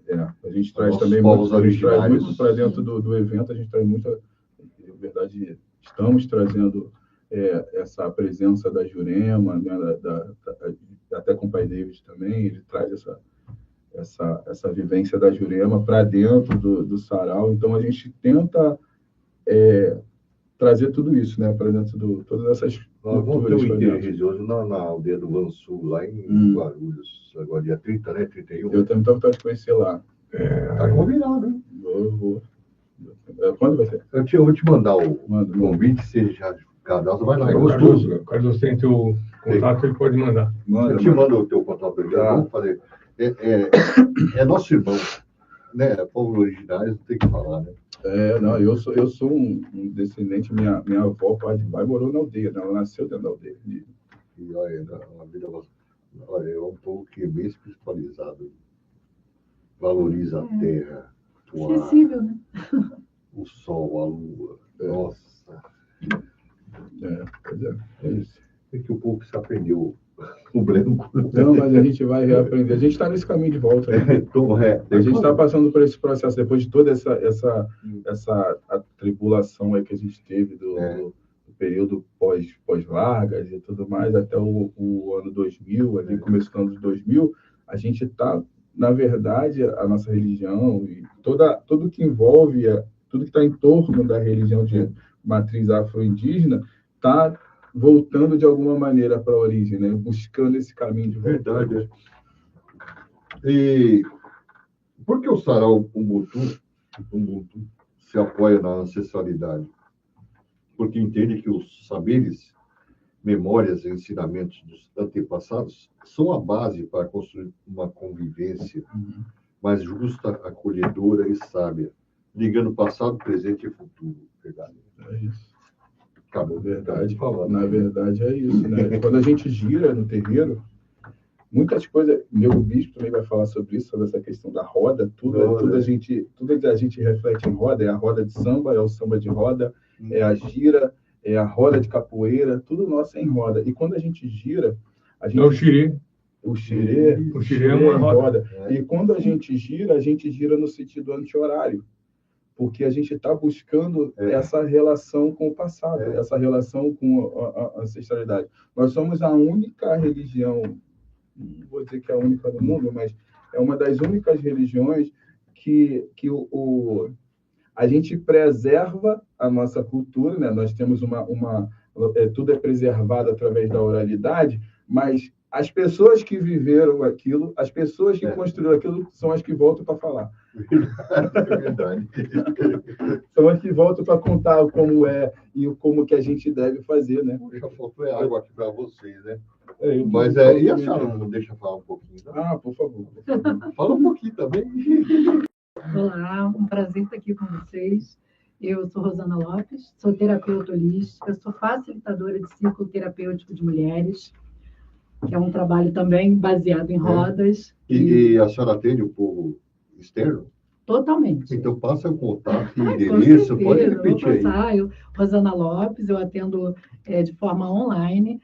A gente traz também muito para dentro do evento, a gente traz muita, na verdade, estamos trazendo essa presença da Jurema, né, até com o pai David também, ele traz essa vivência da Jurema para dentro do sarau, então a gente tenta trazer tudo isso, né, para dentro de todas essas culturas. Vamos ter um enterro religioso na aldeia do Vansul, lá em Guarulhos, agora dia 30, né, 31. Eu tenho muita vontade de conhecer lá. Tá combinado, né? Vou. Quando vai ser? Eu vou te mandar o convite, se já cadastro, vai lá, é gostoso. O Carlos tem teu contato, ele pode mandar. Eu te mando o teu contato, vamos fazer. É nosso irmão, né? Povo originário, não tem que falar, né? Não, eu sou um descendente, minha avó, pai de pai, morou na aldeia, né? Ela nasceu dentro da aldeia. E olha, é um povo que é bem espiritualizado, valoriza a terra, o ar, né? o sol, a lua. Nossa! É isso. É que o povo se aprendeu o branco. Não, mas a gente vai reaprender. A gente está nesse caminho de volta. Né? A gente está passando por esse processo, depois de toda essa atribulação aí que a gente teve do período pós-Vargas e tudo mais, até o ano 2000, ali começando de 2000, a gente está, na verdade, a nossa religião e tudo que envolve, tudo que está em torno da religião de matriz afro-indígena, está voltando de alguma maneira para a origem, né? Buscando esse caminho de volta. Verdade. E por que o sarau Ubuntu se apoia na ancestralidade? Porque entende que os saberes, memórias e ensinamentos dos antepassados são a base para construir uma convivência mais justa, acolhedora e sábia, ligando passado, presente e futuro. Verdade. É isso. Acabou. Verdade. Na verdade é isso, né? Quando a gente gira no terreiro, muitas coisas, meu bispo também vai falar sobre isso, sobre essa questão da roda, tudo a gente reflete em roda, é a roda de samba, é o samba de roda, é a gira, é a roda de capoeira, tudo nosso é em roda. E quando a gente gira, a gente... É o xirê. O xirê é uma roda. E quando a gente gira no sentido anti-horário, porque a gente está buscando essa relação com o passado, essa relação com a ancestralidade. Nós somos a única religião, não vou dizer que é a única do mundo, mas é uma das únicas religiões que a gente preserva a nossa cultura, né? Nós temos tudo é preservado através da oralidade, mas as pessoas que viveram aquilo, as pessoas que construíram aquilo, são as que voltam para falar. É verdade. São as que voltam para contar como é e como que a gente deve fazer, né? Puxa, faltou água aqui para vocês, né? Mas e a senhora não deixa falar um pouquinho? Não? Por favor. Fala um pouquinho também. Olá, um prazer estar aqui com vocês. Eu sou Rosana Lopes, sou terapeuta holística, sou facilitadora de círculo terapêutico de mulheres, que é um trabalho também baseado em rodas. E a senhora atende o povo externo? Totalmente. Então, passa o contato e endereço, pode repetir aí. Eu, Rosana Lopes, eu atendo de forma online,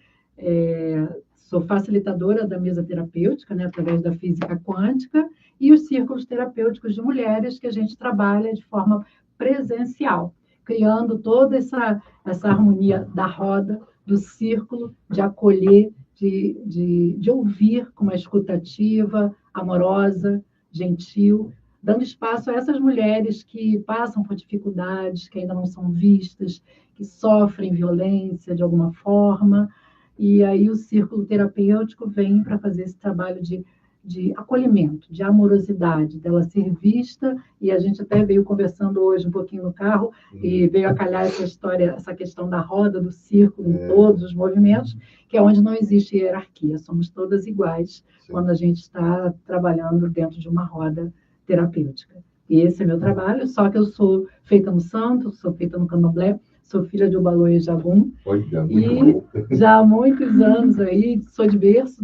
sou facilitadora da mesa terapêutica, né, através da física quântica, e os círculos terapêuticos de mulheres que a gente trabalha de forma presencial, criando toda essa harmonia da roda, do círculo, de acolher, de ouvir com uma escutativa, amorosa, gentil, dando espaço a essas mulheres que passam por dificuldades, que ainda não são vistas, que sofrem violência de alguma forma. E aí o círculo terapêutico vem para fazer esse trabalho de acolhimento, de amorosidade, dela ser vista, e a gente até veio conversando hoje um pouquinho no carro, e veio a calhar essa história, essa questão da roda, do círculo, em todos os movimentos, que é onde não existe hierarquia, somos todas iguais. Sim. Quando a gente está trabalhando dentro de uma roda terapêutica. E esse é meu trabalho, só que eu sou feita no santo, sou feita no candomblé, sou filha de Obalô Jabum. Olha, E já há muitos anos aí, sou de berço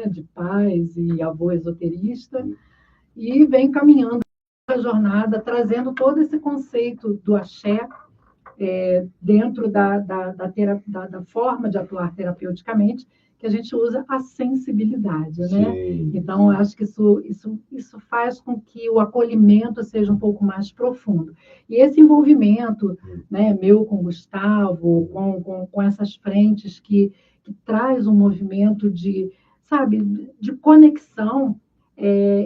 de pais e avô esoterista, e venho caminhando a jornada, trazendo todo esse conceito do axé dentro da forma de atuar terapeuticamente, que a gente usa a sensibilidade, né? Então, eu acho que isso faz com que o acolhimento seja um pouco mais profundo. E esse envolvimento, né, meu com o Gustavo, com essas frentes que traz um movimento de conexão,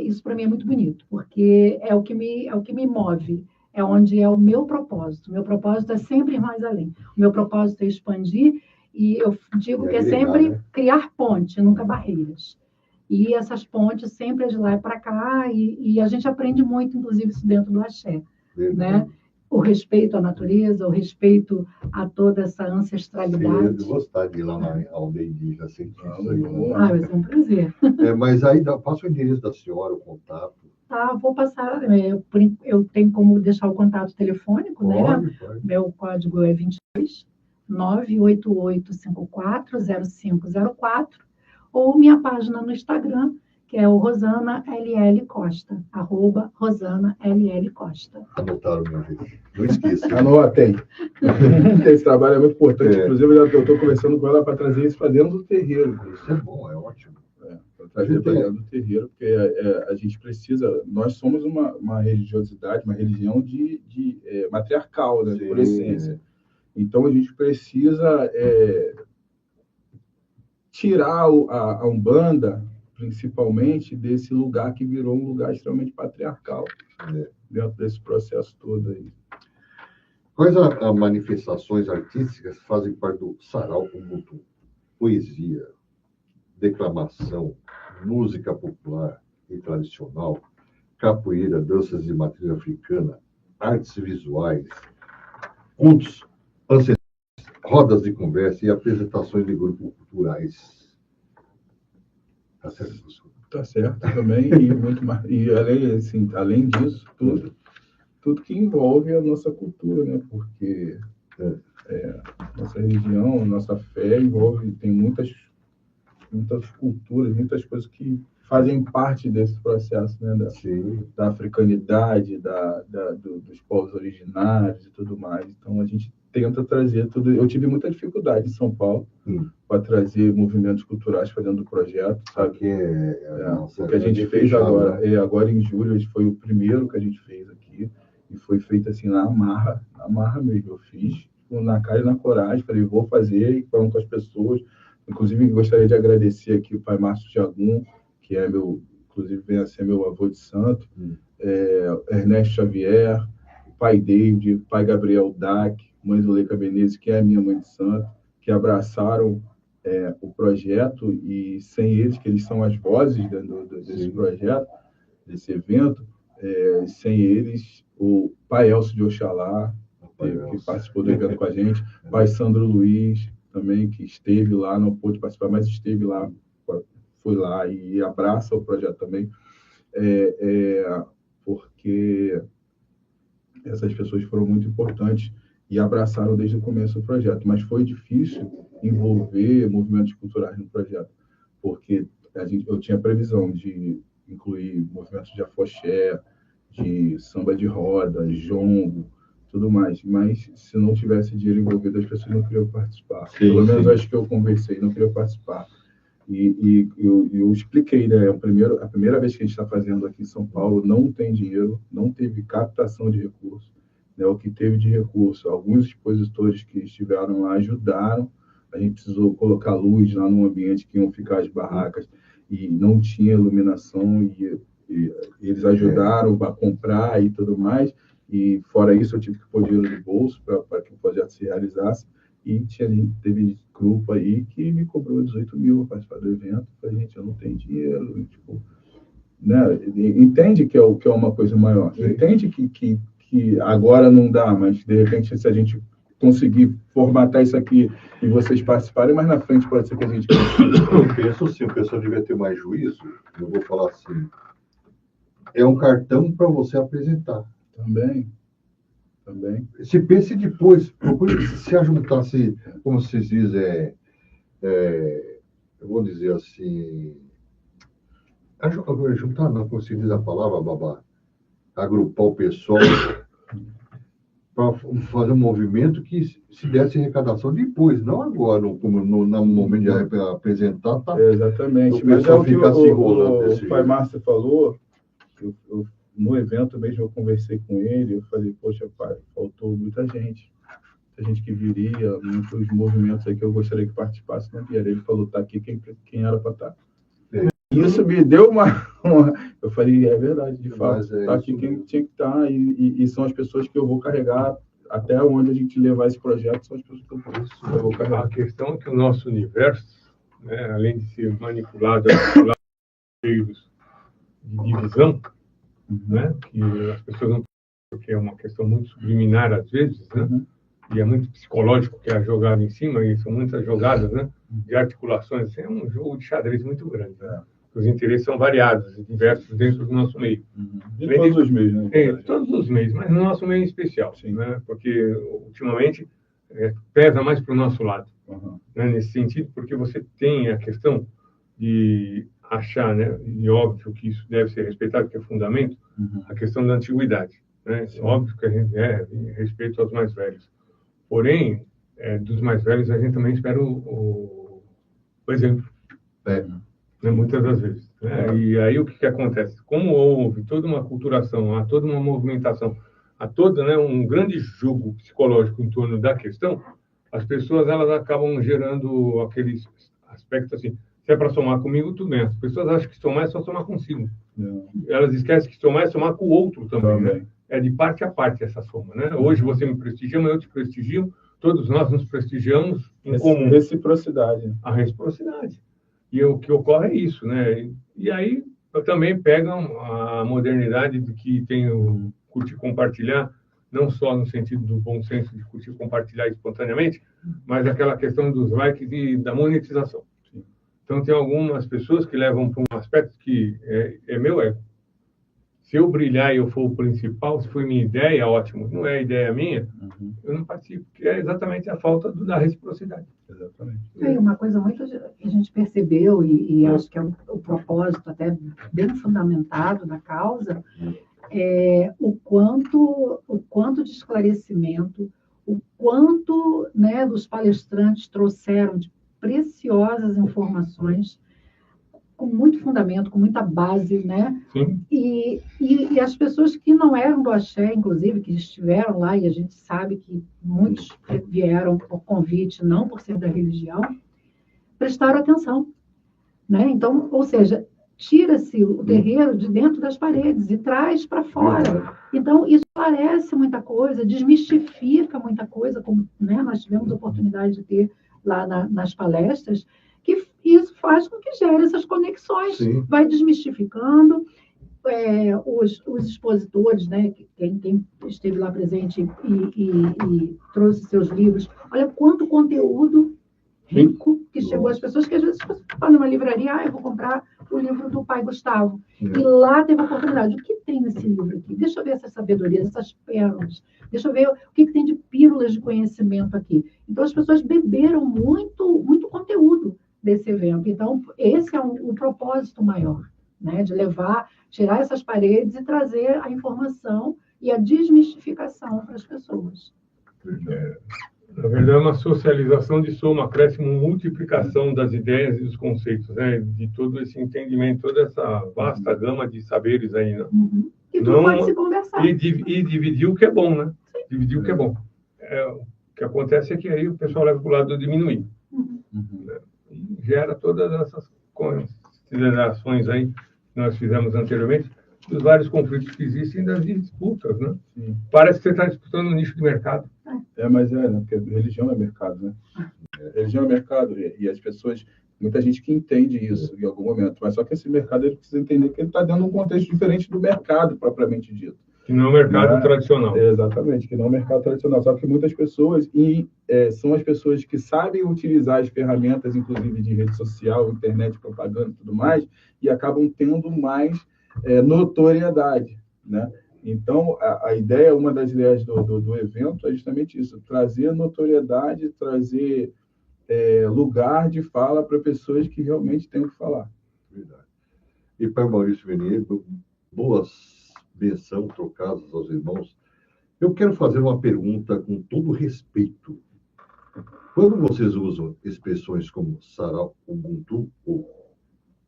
isso para mim é muito bonito, porque é o que me move, é onde é o meu propósito. O meu propósito é sempre ir mais além. O meu propósito é expandir, e eu digo que é sempre criar ponte, nunca barreiras. E essas pontes sempre é de lá e para cá, e a gente aprende muito, inclusive, isso dentro do axé, né? O respeito à natureza, o respeito a toda essa ancestralidade. Eu gostar de ir lá na aldeia indígena, vai ser um prazer. Mas aí passa o endereço da senhora, o contato. Tá, vou passar. Eu tenho como deixar o contato telefônico, né? Pode. Meu código é 22 988540504, ou minha página no Instagram, que é o Rosana LL Costa, @RosanaLL Costa. Anotaram, minha gente. Não esqueça. Anotem. Esse trabalho é muito importante. Inclusive, eu estou conversando com ela para trazer isso para dentro do terreiro. Isso é bom, é ótimo. Para trazer para dentro do terreiro, porque a gente precisa. Nós somos uma religiosidade, uma religião de matriarcal, né, por essência. Então, a gente precisa tirar a Umbanda, principalmente, desse lugar que virou um lugar extremamente patriarcal, dentro desse processo todo aí. Quais as manifestações artísticas fazem parte do Sarau Ubuntu? Poesia, declamação, música popular e tradicional, capoeira, danças de matriz africana, artes visuais, cultos ancestrais, rodas de conversa e apresentações de grupos culturais. Tá certo, professor? Tá certo também, e muito mais. E além disso, tudo que envolve a nossa cultura, né? Porque nossa religião, nossa fé tem muitas culturas, muitas coisas que fazem parte desse processo, né? Da africanidade, dos povos originários e tudo mais. Então, a gente tenta trazer tudo. Eu tive muita dificuldade em São Paulo para trazer movimentos culturais para dentro do projeto, sabe? O que a gente fez agora em julho, foi o primeiro que a gente fez aqui, e foi feito assim na marra mesmo. Eu fiz na cara e na coragem, falei, vou fazer, e falando com as pessoas. Inclusive, gostaria de agradecer aqui o pai Márcio Jagum, que inclusive vem a ser meu avô de santo, Ernesto Xavier, o pai David, o pai Gabriel Dac, mãe Zuleika Benezes, que é a minha mãe de santo, que abraçaram o projeto, e sem eles, que eles são as vozes desse projeto, desse evento, sem eles, o pai Elcio de Oxalá, que participou do evento com a gente, o pai Sandro Luiz, também, que esteve lá, não pôde participar, mas esteve lá, foi lá e abraça o projeto também, porque essas pessoas foram muito importantes e abraçaram desde o começo do projeto. Mas foi difícil envolver movimentos culturais no projeto, porque eu tinha previsão de incluir movimentos de afoxé, de samba de roda, jongo, tudo mais, mas se não tivesse dinheiro envolvido, as pessoas não queriam participar. Pelo menos acho que eu conversei, não queriam participar. E eu expliquei, né? A primeira vez que a gente está fazendo aqui em São Paulo, não tem dinheiro, não teve captação de recursos, né? O que teve de recurso, alguns expositores que estiveram lá ajudaram, a gente precisou colocar luz lá no ambiente que iam ficar as barracas, e não tinha iluminação, e eles ajudaram a comprar e tudo mais. E, fora isso, eu tive que pôr dinheiro no bolso para que o projeto se realizasse. E teve grupo aí que me cobrou 18 mil para participar do evento. Eu falei, gente, eu não tenho dinheiro. E, tipo, né? Entende que é uma coisa maior. Entende que agora não dá, mas, de repente, se a gente conseguir formatar isso aqui e vocês participarem, mais na frente pode ser que a gente... Eu penso assim, o pessoal devia ter mais juízo. Eu vou falar assim, é um cartão para você apresentar. Também. também. Se pense depois, procure se ajuntasse, como vocês dizem, eu vou dizer assim, juntar, não consigo dizer a palavra, babá, agrupar o pessoal para fazer um movimento que se desse arrecadação depois, não agora, no momento de apresentar. Tá, exatamente, o pessoal fica se enrolando. O pai Márcio falou, no evento mesmo eu conversei com ele, eu falei, poxa, pai, faltou muita gente que viria, muitos movimentos aí que eu gostaria que participasse, não vieram. Ele falou, tá aqui quem era para estar. Isso me deu uma... Eu falei, é verdade, de fato, tá aqui quem tinha que estar, e são as pessoas que eu vou carregar, até onde a gente levar esse projeto, são as pessoas que eu vou carregar. A questão é que o nosso universo, né, além de ser manipulado por meios de divisão, né, que as pessoas não... porque é uma questão muito subliminar às vezes, né, e é muito psicológico que é a jogada em cima, e são muitas jogadas, né, de articulações. É um jogo de xadrez muito grande, né? Os interesses são variados e diversos dentro do nosso meio. De todos os meios, né? Todos os meios, mas no nosso meio em especial, né? Porque ultimamente pesa mais para o nosso lado, né? Nesse sentido, porque você tem a questão de achar, né, e óbvio que isso deve ser respeitado, que é fundamento, a questão da antiguidade, né? Óbvio que a gente respeito aos mais velhos. Porém, dos mais velhos a gente também espera o exemplo. Né, muitas das vezes. Né? E aí o que acontece? Como houve toda uma culturação, há toda uma movimentação, há todo, né, um grande jogo psicológico em torno da questão, as pessoas elas acabam gerando aquele aspecto assim, se é para somar comigo, tudo bem. As pessoas acham que somar é só somar consigo. Elas esquecem que somar é somar com o outro também. Né? É de parte a parte essa soma. Né? Hoje você me prestigia, mas eu te prestigio, todos nós nos prestigiamos em comum. Reciprocidade. A reciprocidade. E o que ocorre é isso, né? E aí também pegam a modernidade de que tem o curtir compartilhar, não só no sentido do bom senso de curtir compartilhar espontaneamente, mas aquela questão dos likes e da monetização. Então tem algumas pessoas que levam para um aspecto que é meu ego. Se eu brilhar e eu for o principal, se foi minha ideia, ótimo. Não é a ideia minha, eu não participo, que é exatamente a falta da reciprocidade. Exatamente. É uma coisa muito que a gente percebeu, e acho que é o propósito até bem fundamentado da causa, o quanto de esclarecimento, o quanto, né, dos palestrantes trouxeram de preciosas informações, com muito fundamento, com muita base, né? Sim. E as pessoas que não eram do axé, inclusive, que estiveram lá, e a gente sabe que muitos vieram por convite, não por ser da religião, prestaram atenção, né? Então, ou seja, tira-se o terreiro de dentro das paredes e traz para fora. Então, isso parece muita coisa, desmistifica muita coisa, como, né, nós tivemos a oportunidade de ter lá nas palestras, que isso faz com que gere essas conexões. Sim. Vai desmistificando. Os expositores, né, quem esteve lá presente e trouxe seus livros, olha quanto conteúdo rico que chegou às pessoas, que às vezes você vai numa livraria, eu vou comprar o livro do pai Gustavo. E lá teve a oportunidade. O que tem nesse livro aqui? Deixa eu ver essas sabedorias, essas pérolas. Deixa eu ver o que tem de pílulas de conhecimento aqui. Então, as pessoas beberam muito, muito conteúdo desse evento. Então, esse é o propósito maior, né? De tirar essas paredes e trazer a informação e a desmistificação para as pessoas. Na verdade, é uma socialização de soma, acréscimo, multiplicação das ideias e dos conceitos, né? De todo esse entendimento, toda essa vasta gama de saberes aí, né? E tudo pode se conversar. E dividir o que é bom, né? Sim. Dividir o que é bom. O que acontece é que aí o pessoal leva para o lado do diminuir. Né? E gera todas essas considerações aí que nós fizemos anteriormente, dos vários conflitos que existem, das disputas, né? Sim. Parece que você está disputando um nicho de mercado. Mas né? Porque religião é mercado, né? Religião é mercado, e as pessoas, muita gente que entende isso em algum momento, mas só que esse mercado ele precisa entender que ele está dentro de um contexto diferente do mercado propriamente dito. Que não é o mercado tradicional. Exatamente, que não é o mercado tradicional. Só que muitas pessoas, são as pessoas que sabem utilizar as ferramentas, inclusive de rede social, internet, propaganda e tudo mais, e acabam tendo mais notoriedade, né? Então, a ideia, uma das ideias do evento é justamente isso, trazer notoriedade, trazer lugar de fala para pessoas que realmente têm o que falar. Verdade. E para Maurício Venier, boas bençãos trocadas aos irmãos. Eu quero fazer uma pergunta com todo respeito. Quando vocês usam expressões como Sarau, Ubuntu ou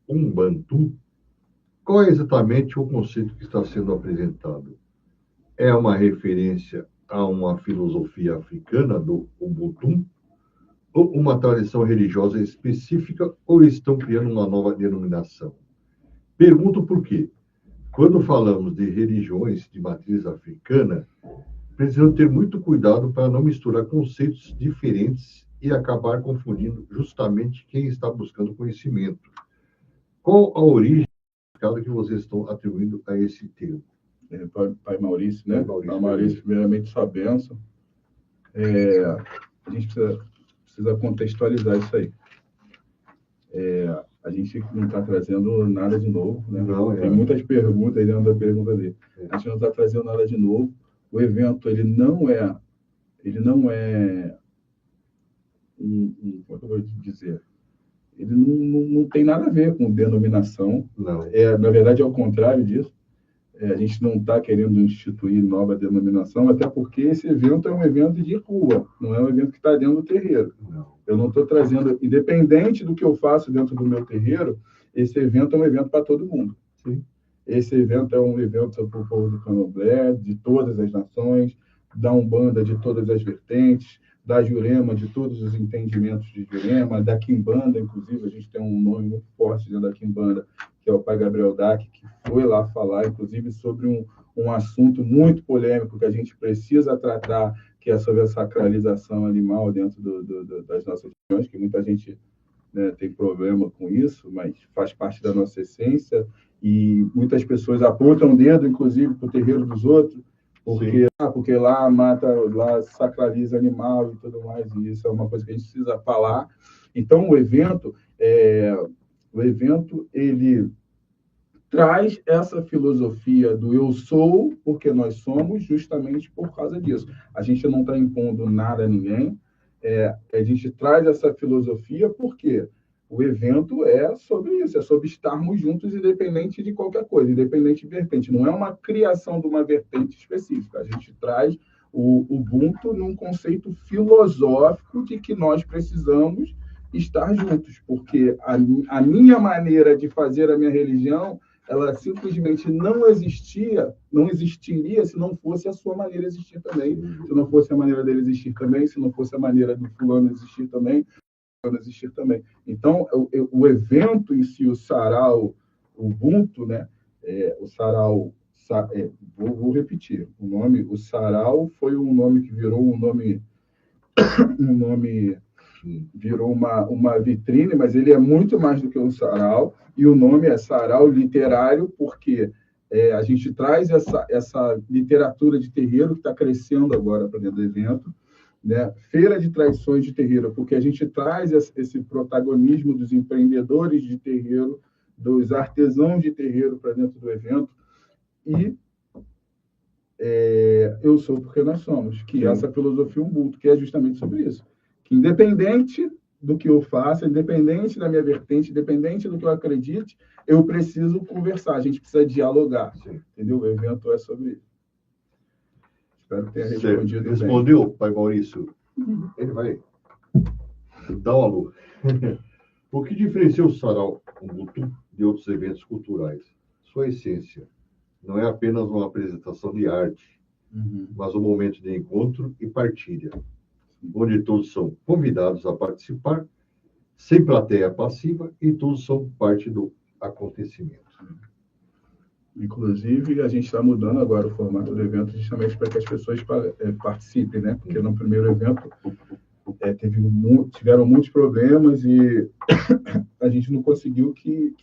Umbantu, qual é exatamente o conceito que está sendo apresentado? É uma referência a uma filosofia africana do Ubuntu? Ou uma tradição religiosa específica? Ou estão criando uma nova denominação? Pergunto por quê. Quando falamos de religiões de matriz africana, precisamos ter muito cuidado para não misturar conceitos diferentes e acabar confundindo justamente quem está buscando conhecimento. Qual a origem que vocês estão atribuindo a esse termo? Pai Maurício, né? Pai Maurício, primeiramente, sua bênção. A gente precisa contextualizar isso aí. A gente não está trazendo nada de novo, né? Tem muitas perguntas aí dentro da pergunta dele. A gente não está trazendo nada de novo. O evento, ele não é como é que eu vou dizer? Ele não tem nada a ver com denominação. Não. Na verdade, é o contrário disso. A gente não está querendo instituir nova denominação, até porque esse evento é um evento de rua, não é um evento que está dentro do terreiro. Não. Eu não estou trazendo, independente do que eu faço dentro do meu terreiro, esse evento é um evento para todo mundo. Sim. Esse evento é um evento para o povo do Candomblé, de todas as nações, da Umbanda de todas as vertentes, da Jurema de todos os entendimentos de Jurema, da Quimbanda, inclusive, a gente tem um nome muito forte dentro da Quimbanda, que é o Pai Gabriel Dac, que foi lá falar, inclusive, sobre um assunto muito polêmico que a gente precisa tratar, que é sobre a sacralização animal dentro das nossas religiões, que muita gente, né, tem problema com isso, mas faz parte da nossa essência, e muitas pessoas apontam o dedo, inclusive, para o terreiro dos outros, porque lá mata, lá sacraliza animal e tudo mais, e isso é uma coisa que a gente precisa falar. Então, o evento, ele traz essa filosofia do eu sou, porque nós somos, justamente por causa disso. A gente não está impondo nada a ninguém, a gente traz essa filosofia porque o evento é sobre isso, é sobre estarmos juntos, independente de qualquer coisa, independente de vertente. Não é uma criação de uma vertente específica. A gente traz o Ubuntu num conceito filosófico de que nós precisamos estar juntos, porque a minha maneira de fazer a minha religião, ela simplesmente não existiria se não fosse a sua maneira existir também, se não fosse a maneira dele existir também, se não fosse a maneira do fulano existir também. Então, o evento em si, o Sarau Ubuntu, né? O Sarau, vou repetir, o Sarau foi um nome que virou virou uma vitrine, mas ele é muito mais do que um sarau, e o nome é Sarau Literário, porque a gente traz essa literatura de terreiro que está crescendo agora para dentro do evento, né? Feira de tradições de terreiro, porque a gente traz esse protagonismo dos empreendedores de terreiro, dos artesãos de terreiro para dentro do evento, e eu sou porque nós somos, que é essa filosofia Ubuntu, que é justamente sobre isso, que independente do que eu faça, independente da minha vertente, independente do que eu acredite, eu preciso conversar, a gente precisa dialogar. Sim. Entendeu? O evento é sobre isso. Espero que tenha respondido. Respondeu, bem. Pai Maurício? Ele vai dar um alô. O que diferencia o Sarau Ubuntu de outros eventos culturais? Sua essência. Não é apenas uma apresentação de arte, mas um momento de encontro e partilha, onde todos são convidados a participar, sem plateia passiva, e todos são parte do acontecimento. Inclusive, a gente está mudando agora o formato do evento justamente para que as pessoas participem, né? Porque no primeiro evento tiveram muitos problemas e a gente não conseguiu que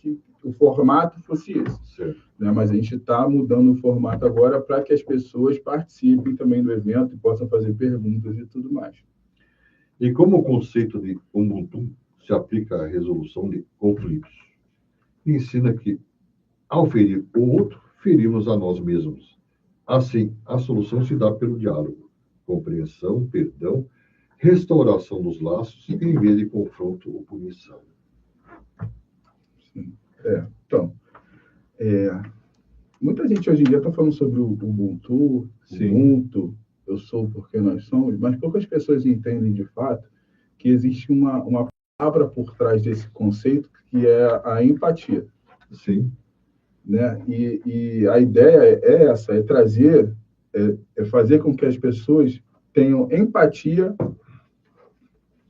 o formato fosse esse. Né? Mas a gente está mudando o formato agora para que as pessoas participem também do evento e possam fazer perguntas e tudo mais. E como o conceito de Ubuntu se aplica à resolução de conflitos? Ensina que, ao ferir o outro, ferimos a nós mesmos. Assim, a solução se dá pelo diálogo, compreensão, perdão, restauração dos laços, em vez de confronto ou punição. Sim. Então, muita gente hoje em dia está falando sobre o Ubuntu, Ubuntu, eu sou porque nós somos, mas poucas pessoas entendem de fato que existe uma palavra por trás desse conceito, que é a empatia. Sim. Né? E a ideia é essa, é trazer, fazer com que as pessoas tenham empatia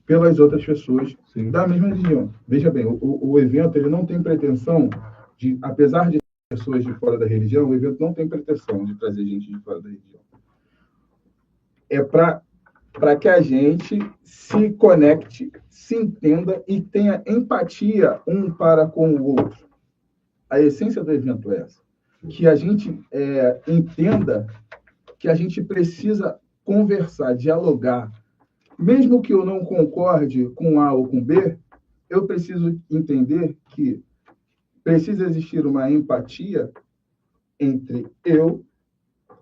pelas outras pessoas da mesma religião. Veja bem, o evento ele não tem pretensão de, apesar de pessoas de fora da religião, o evento não tem pretensão de trazer gente de fora da religião. É para que a gente se conecte, se entenda e tenha empatia um para com o outro. A essência do evento é essa. Que a gente entenda que a gente precisa conversar, dialogar. Mesmo que eu não concorde com A ou com B, eu preciso entender que precisa existir uma empatia entre eu,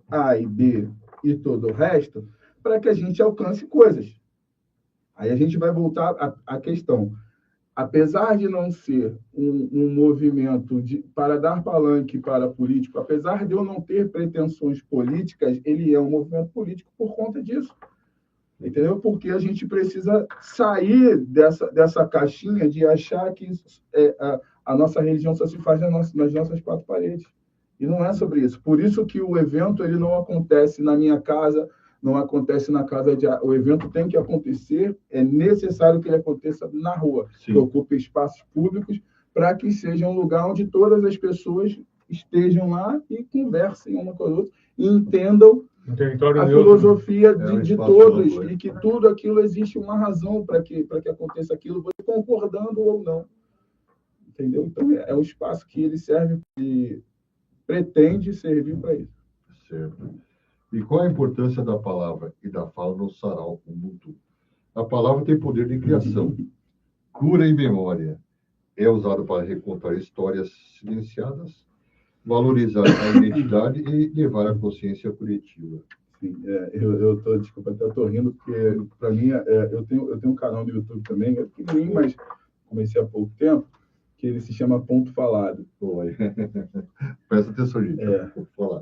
A e B e todo o resto, para que a gente alcance coisas. Aí a gente vai voltar à questão. Apesar de não ser um movimento para dar palanque para político, apesar de eu não ter pretensões políticas, ele é um movimento político por conta disso. Entendeu? Porque a gente precisa sair dessa caixinha de achar que a nossa religião só se faz nas nossas quatro paredes. E não é sobre isso. Por isso que o evento ele não acontece na minha casa, não acontece na casa de... O evento tem que acontecer, é necessário que ele aconteça na rua, que ocupe espaços públicos, para que seja um lugar onde todas as pessoas estejam lá e conversem uma com a outra e entendam a filosofia de todos, e que tudo aquilo existe uma razão para que aconteça aquilo, você concordando ou não. Entendeu? Então, é o espaço que ele serve e pretende servir para isso. Certo. E qual a importância da palavra e da fala no sarau Ubuntu? A palavra tem poder de criação, cura e memória. É usado para recontar histórias silenciadas, valorizar a identidade e levar a consciência coletiva. Sim, desculpa, até estou rindo, porque para mim, eu tenho um canal no YouTube também, é pequenininho, mas comecei há pouco tempo, que ele se chama Ponto Falado. Presta atenção, gente.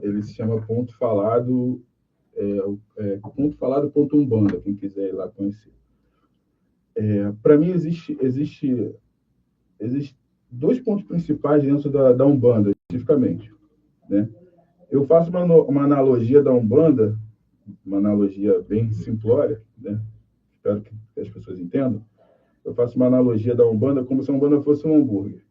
Ele se chama Ponto Falado, Ponto Falado.umbanda, quem quiser ir lá conhecer. Para mim, existe dois pontos principais dentro da Umbanda, especificamente. Né? Eu faço uma analogia da Umbanda, uma analogia bem simplória, né? Espero que as pessoas entendam. Eu faço uma analogia da Umbanda como se a Umbanda fosse um hambúrguer.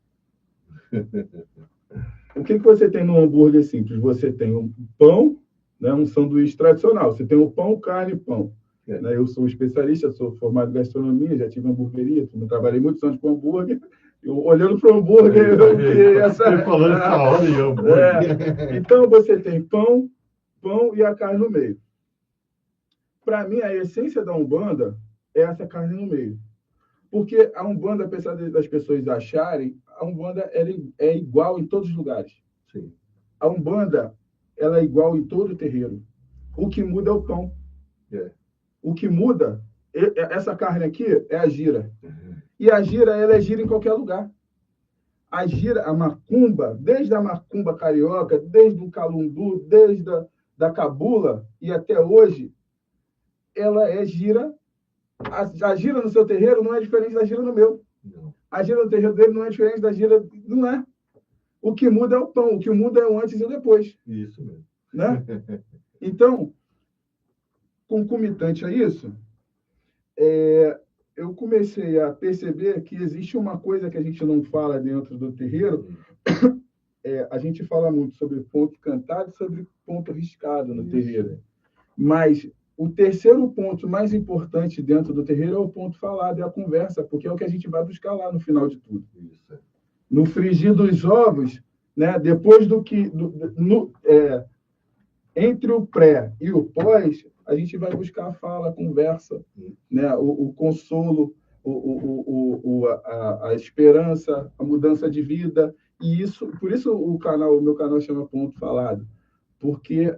O que você tem no hambúrguer simples? Você tem um pão, né, um sanduíche tradicional. Você tem o pão, carne e pão. Né? Eu sou especialista, sou formado em gastronomia, já tive hamburgueria, trabalhei muitos anos com hambúrguer. Olhando para o hambúrguer, eu vi essa... falando essa hora de hambúrguer. Então, você tem pão e a carne no meio. Para mim, a essência da Umbanda é essa carne no meio. Porque a Umbanda, apesar das pessoas acharem, a Umbanda ela é igual em todos os lugares. Sim. A Umbanda ela é igual em todo o terreiro. O que muda é o pão. O que muda, essa carne aqui, é a gira. E a gira, ela é gira em qualquer lugar. A gira, a macumba, desde a macumba carioca, desde o calundu, desde da cabula e até hoje, ela é gira. A gira no seu terreiro não é diferente da gira no meu. Não. A gira no terreiro dele não é diferente da gira... Não é. O que muda é o pão. O que muda é o antes e o depois. Isso mesmo. Né? Então, concomitante a isso, eu comecei a perceber que existe uma coisa que a gente não fala dentro do terreiro. A gente fala muito sobre ponto cantado e sobre ponto riscado no terreiro. Mas o terceiro ponto mais importante dentro do terreiro é o ponto falado, é a conversa, porque é o que a gente vai buscar lá no final de tudo. Isso. No frigir dos ovos, né, depois entre o pré e o pós, a gente vai buscar a fala, a conversa, né, o consolo, a esperança, a mudança de vida. E isso, por isso o meu canal chama Ponto Falado. porque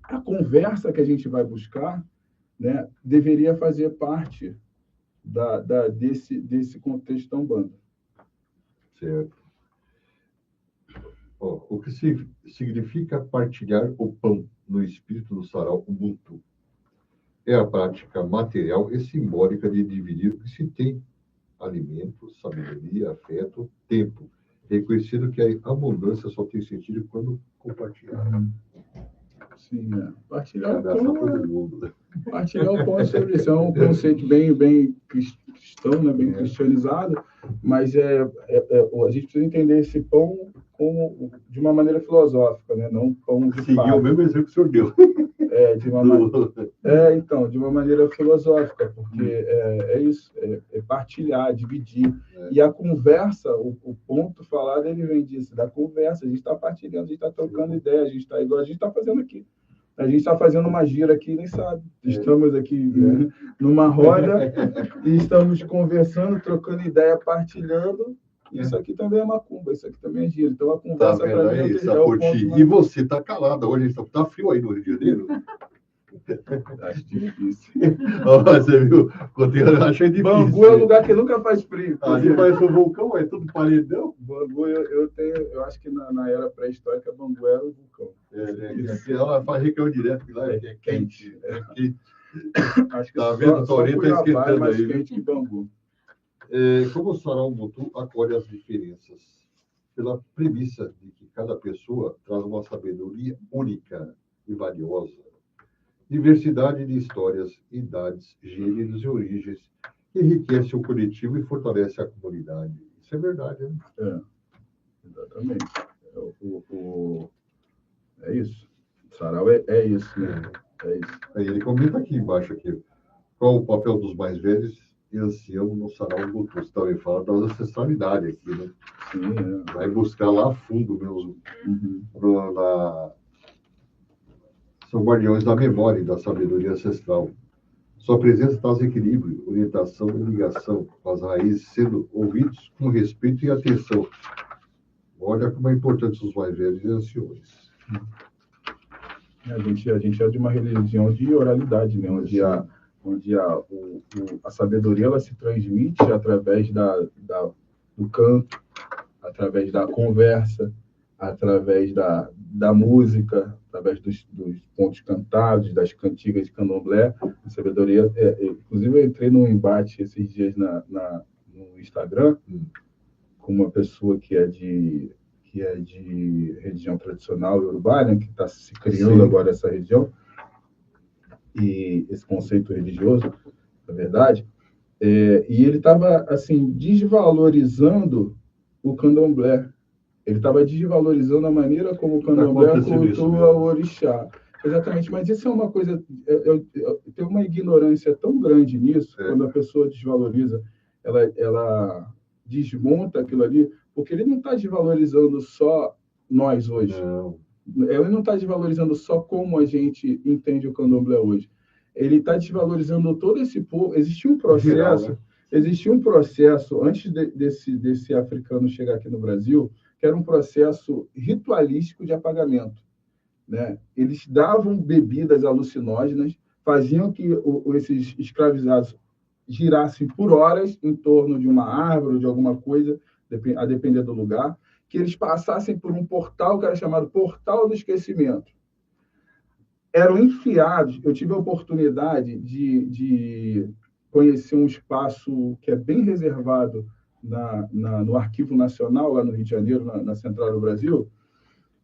a conversa que a gente vai buscar, né, deveria fazer parte desse contexto da Umbanda. Certo. O que significa partilhar o pão no espírito do sarau Ubuntu? É a prática material e simbólica de dividir o que se tem: alimento, sabedoria, afeto, tempo, reconhecendo que a abundância só tem sentido quando compartilhada. Sim, partilhar o pão. Partilhar o pão é sobre isso. É um conceito bem cristão, né? Bem cristianizado, mas a gente precisa entender esse pão de uma maneira filosófica, né? Não pão de fato. Seguir o mesmo exemplo que o senhor deu. De uma maneira filosófica, porque é isso, partilhar, dividir. E a conversa, o ponto falado, ele vem disso, da conversa. A gente está partilhando, a gente está trocando ideia, a gente está igual a gente está fazendo aqui. A gente está fazendo uma gira aqui, nem sabe. Estamos aqui numa roda e estamos conversando, trocando ideia, partilhando. Isso aqui também é macumba, isso aqui também é giro. Então, a conversa para mim é o ponto. E você está calada hoje, está frio aí no Rio de Janeiro? Acho difícil. Você viu? Achei difícil. Bangu é um lugar que nunca faz frio. Ali parece um vulcão, é tudo paredão. Bangu, eu acho que na era pré-histórica, Bangu era um vulcão. Ela faz região direto, que lá é quente. Acho que tá vendo? Torino está esquentando mais aí. Quente que Bangu. Como o sarau Ubuntu acolhe as diferenças? Pela premissa de que cada pessoa traz uma sabedoria única e valiosa. Diversidade de histórias, idades, gêneros e origens, que enriquece o coletivo e fortalece a comunidade. Isso é verdade, né? Exatamente. É isso. O sarau é isso, né? É isso. Aí ele comenta aqui embaixo, qual o papel dos mais velhos e anciãos no sarau Ubuntu. Você também fala da ancestralidade aqui, né? Sim, Vai buscar lá a fundo mesmo, são guardiões da memória e da sabedoria ancestral. Sua presença traz equilíbrio, orientação e ligação com as raízes, sendo ouvidos com respeito e atenção. Olha como é importante os mais velhos e anciões. A gente é de uma religião de oralidade, né? Onde a sabedoria ela se transmite através do canto, através da conversa, através da música, através dos pontos cantados, das cantigas de candomblé. A sabedoria, inclusive eu entrei num embate esses dias no Instagram com uma pessoa que é de religião tradicional iorubá, né, que está se criando agora essa religião e esse conceito religioso, na verdade, e ele estava assim desvalorizando o candomblé. Ele estava desvalorizando a maneira como o candomblé cultua o orixá. Exatamente, mas isso é uma coisa... Tem uma ignorância tão grande nisso, quando a pessoa desvaloriza, ela desmonta aquilo ali, porque ele não está desvalorizando só nós hoje. Não. Ele não está desvalorizando só como a gente entende o candomblé hoje. Ele está desvalorizando todo esse povo. Existia um processo antes desse africano chegar aqui no Brasil, que era um processo ritualístico de apagamento, né? Eles davam bebidas alucinógenas, faziam que esses escravizados girassem por horas em torno de uma árvore, de alguma coisa, a depender do lugar, que eles passassem por um portal que era chamado Portal do Esquecimento. Eram enfiados. Eu tive a oportunidade de conhecer um espaço que é bem reservado no Arquivo Nacional, lá no Rio de Janeiro, na Central do Brasil,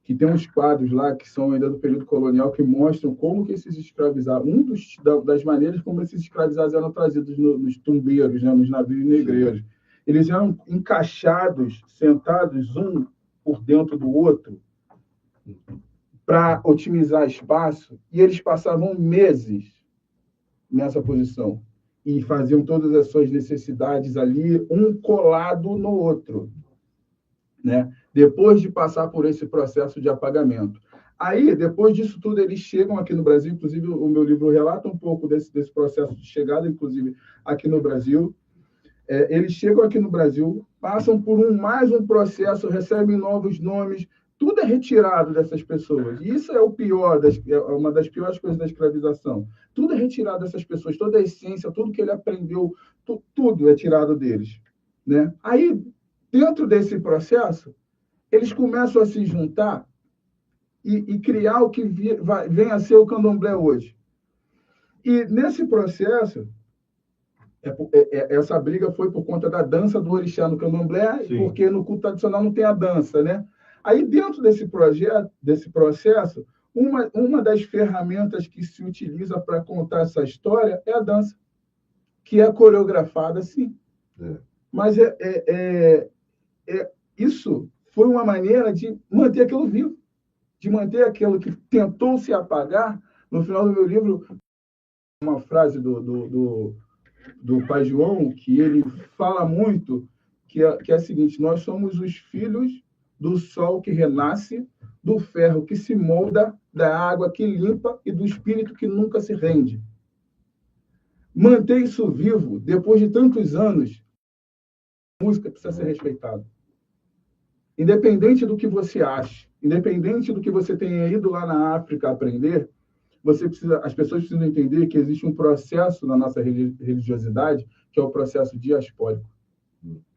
que tem uns quadros lá que são ainda do período colonial que mostram como que esses escravizados, das maneiras como esses escravizados eram trazidos nos tumbeiros, né, nos navios negreiros. Eles eram encaixados, sentados um por dentro do outro, para otimizar espaço, e eles passavam meses nessa posição e faziam todas as suas necessidades ali, um colado no outro, né? Depois de passar por esse processo de apagamento. Aí, depois disso tudo, eles chegam aqui no Brasil, inclusive o meu livro relata um pouco desse processo de chegada, inclusive aqui no Brasil. Eles chegam aqui no Brasil, passam por mais um processo, recebem novos nomes, Tudo é retirado dessas pessoas. E isso é o pior, é uma das piores coisas da escravização. Tudo é retirado dessas pessoas, toda a essência, tudo que ele aprendeu, tudo é tirado deles, né? Aí, dentro desse processo, eles começam a se juntar e criar o que vem a ser o candomblé hoje. E nesse processo, essa briga foi por conta da dança do orixá no candomblé, Sim. Porque no culto tradicional não tem a dança, né? Aí, dentro desse processo, uma das ferramentas que se utiliza para contar essa história é a dança, que é coreografada, sim. Mas isso foi uma maneira de manter aquilo vivo, de manter aquilo que tentou se apagar. No final do meu livro, uma frase do Pai João, que ele fala muito, que é a seguinte: nós somos os filhos do sol que renasce, do ferro que se molda, da água que limpa e do espírito que nunca se rende. Manter isso vivo, depois de tantos anos, a música precisa ser respeitada. Independente do que você ache, independente do que você tenha ido lá na África aprender, as pessoas precisam entender que existe um processo na nossa religiosidade, que é o processo diaspórico.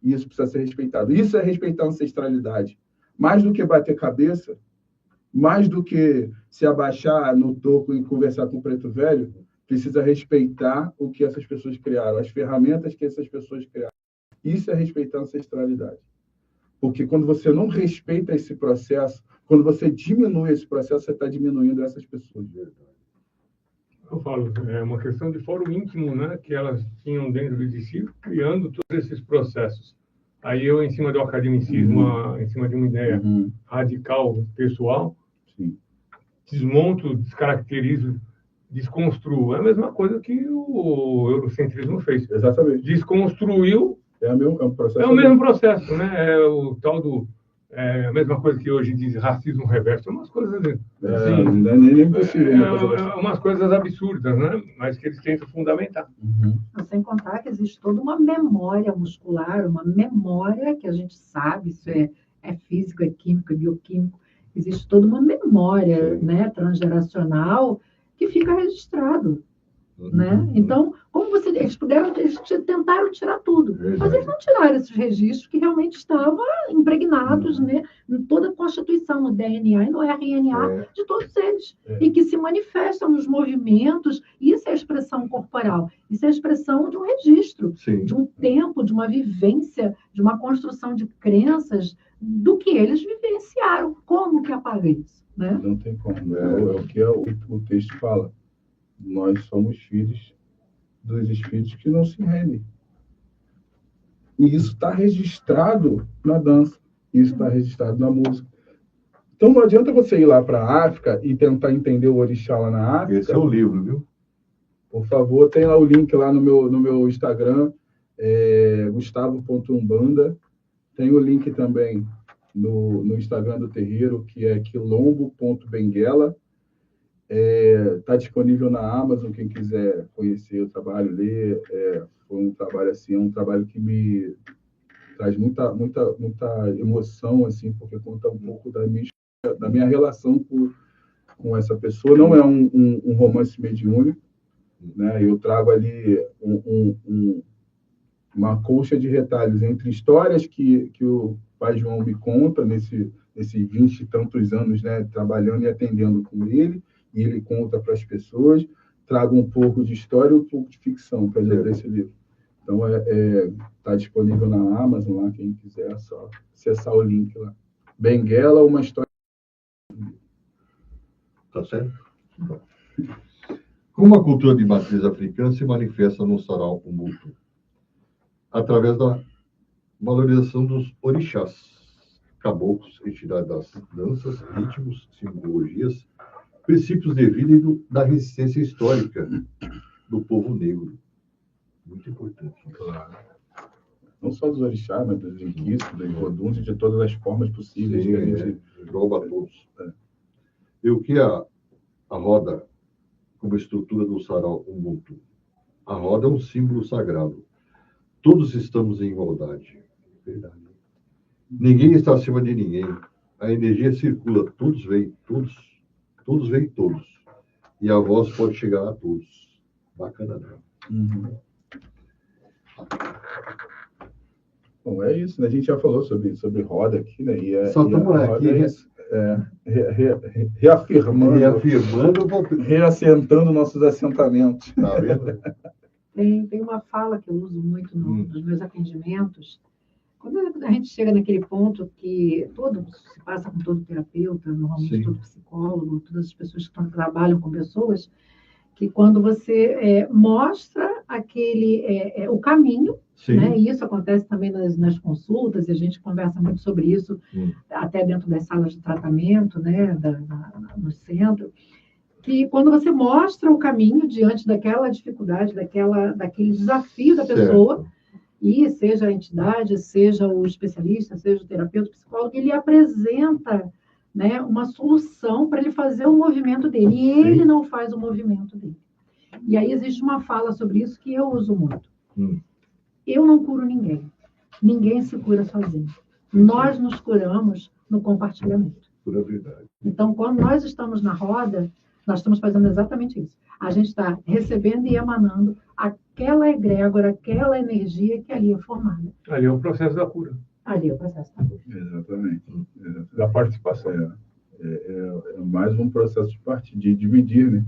E isso precisa ser respeitado. Isso é respeitar a ancestralidade. Mais do que bater cabeça, mais do que se abaixar no toco e conversar com o preto velho, precisa respeitar o que essas pessoas criaram, as ferramentas que essas pessoas criaram. Isso é respeitar a ancestralidade. Porque quando você não respeita esse processo, quando você diminui esse processo, você está diminuindo essas pessoas. Eu falo, é uma questão de fórum íntimo, né, que elas tinham dentro de si, criando todos esses processos. Aí eu, em cima do academicismo, em cima de uma ideia radical, pessoal, Sim. Desmonto, descaracterizo, desconstruo. É a mesma coisa que o eurocentrismo fez. Exatamente. Desconstruiu. É o mesmo processo, né? É o tal do... a mesma coisa que hoje diz racismo reverso. É umas coisas assim. Não é nem possível. Umas coisas absurdas, né? Mas que eles tentam fundamentar. Sem contar que existe toda uma memória muscular, uma memória que a gente sabe, isso é físico, é químico, é bioquímico. Existe toda uma memória, né, transgeracional que fica registrado. Né? Então, como eles tentaram tirar tudo, mas eles não tiraram esses registros que realmente estavam impregnados, né, em toda a Constituição, no DNA e no RNA de todos eles, e que se manifestam nos movimentos. Isso é a expressão corporal, isso é a expressão de um registro, de um tempo, de uma vivência, de uma construção de crenças do que eles vivenciaram. Como que apaga isso? Né? Não tem como. É o que o texto fala. Nós somos filhos dos espíritos que não se rendem. E isso está registrado na dança, isso está registrado na música. Então não adianta você ir lá para a África e tentar entender o orixá lá na África. Esse é o livro, viu? Por favor, tem lá o link lá no meu Instagram, gustavo.umbanda. Tem o link também no Instagram do terreiro, que é quilombo.benguela. Está disponível na Amazon, quem quiser conhecer o trabalho, ler. Foi um trabalho assim, um trabalho que me traz muita emoção, assim, porque conta um pouco da minha relação com essa pessoa. Não é um romance mediúnico, né? Eu trago ali uma colcha de retalhos entre histórias que o Pai João me conta nesses 20 e tantos anos, né, trabalhando e atendendo com ele, e ele conta para as pessoas. Trago um pouco de história e um pouco de ficção para dentro desse livro. Então, está disponível na Amazon, lá, quem quiser, é só acessar o link lá. Benguela, uma história. Tá certo? Como a cultura de matriz africana se manifesta no sarau Ubuntu? Através da valorização dos orixás, caboclos, entidades das danças, ritmos, simbologias, princípios de vida e da resistência histórica do povo negro. Muito importante. Claro. Não só dos orixás, mas dos inquices, dos roduns e de todas as formas possíveis. Sim, que a gente engloba a todos. E o que a roda como estrutura do sarau Ubuntu? A roda é um símbolo sagrado. Todos estamos em igualdade. Verdade. Ninguém está acima de ninguém. a energia circula, todos veem todos. E a voz pode chegar a todos. Bacana, né? Uhum. Bom, é isso, né? A gente já falou sobre roda aqui, né? Só estamos aqui reafirmando, reassentando nossos assentamentos. Tá vendo? Tem uma fala que eu uso muito nos meus atendimentos. Quando a gente chega naquele ponto que tudo se passa com todo terapeuta, normalmente Sim. todo psicólogo, todas as pessoas que trabalham com pessoas, que quando você mostra o caminho, né? E isso acontece também nas consultas, e a gente conversa muito sobre isso, até dentro das salas de tratamento, né? No centro, que quando você mostra o caminho diante daquela dificuldade, daquele desafio da pessoa, e seja a entidade, seja o especialista, seja o terapeuta, o psicólogo, ele apresenta, né, uma solução para ele fazer o movimento dele, e ele não faz o movimento dele. E aí existe uma fala sobre isso que eu uso muito. Eu não curo ninguém. Ninguém se cura sozinho. Nós nos curamos no compartilhamento. Pura verdade. Então, quando nós estamos na roda, nós estamos fazendo exatamente isso. A gente está recebendo e emanando aquela egrégora, aquela energia que ali é formada. Ali é o processo da cura. Ali é o processo da cura. Exatamente. Da participação. É mais um processo de dividir, né?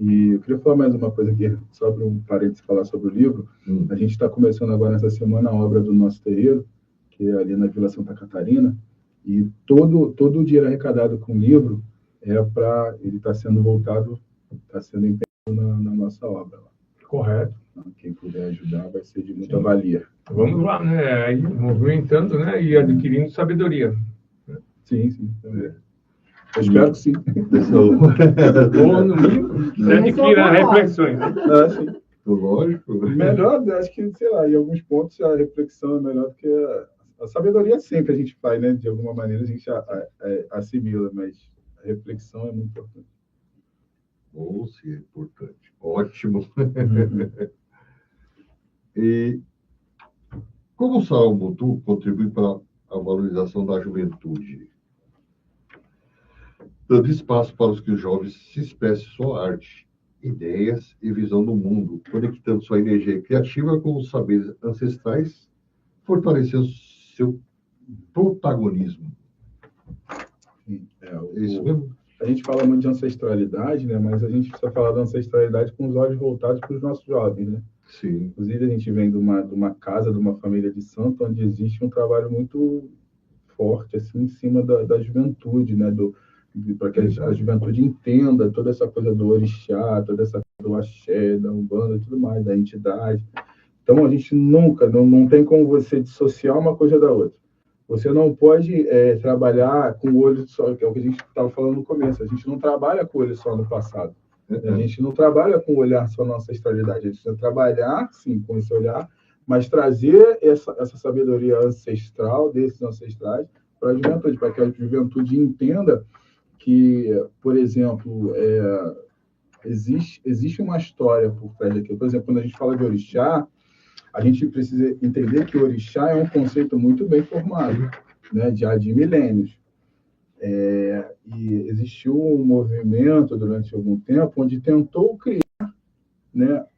E eu queria falar mais uma coisa aqui, só para um parênteses falar sobre o livro. A gente está começando agora nessa semana a obra do nosso terreiro, que é ali na Vila Santa Catarina, e todo o dinheiro arrecadado com o livro ele está sendo voltado, está sendo empenhado na nossa obra. Correto. Quem puder ajudar vai ser de muita valia. Vamos lá, né? Aí, movimentando, né? E adquirindo sabedoria. Sim. Eu espero que sim. Ou, no mínimo, que adquira reflexões. Sim. Lógico. Melhor, acho que, sei lá, em alguns pontos a reflexão é melhor do que a sabedoria sempre a gente faz, né? De alguma maneira a gente assimila, mas a reflexão é muito importante. Ou se é importante. Ótimo. E como o Salmo Tu contribui para a valorização da juventude? Dando espaço para os que os jovens se expressem sua arte, ideias e visão do mundo, conectando sua energia criativa com os saberes ancestrais, fortalecendo seu protagonismo. Isso mesmo? A gente fala muito de ancestralidade, né? Mas a gente precisa falar da ancestralidade com os olhos voltados para os nossos jovens, né? Sim. Inclusive, a gente vem de uma casa, de uma família de santo, onde existe um trabalho muito forte, assim, em cima da juventude, né? Para que a juventude entenda toda essa coisa do orixá, toda essa coisa do axé, da umbanda e tudo mais, da entidade. Então, a gente nunca, não tem como você dissociar uma coisa da outra. Você não pode trabalhar com o olho só, que é o que a gente estava falando no começo. A gente não trabalha com o olho só no passado. A gente não trabalha com o olhar só na ancestralidade. A gente precisa trabalhar, sim, com esse olhar, mas trazer essa sabedoria ancestral, desses ancestrais, para a juventude, para que a juventude entenda que, por exemplo, existe uma história por trás daquilo. Por exemplo, quando a gente fala de orixá, a gente precisa entender que o orixá é um conceito muito bem formado, né, de milênios. E existiu um movimento durante algum tempo onde tentou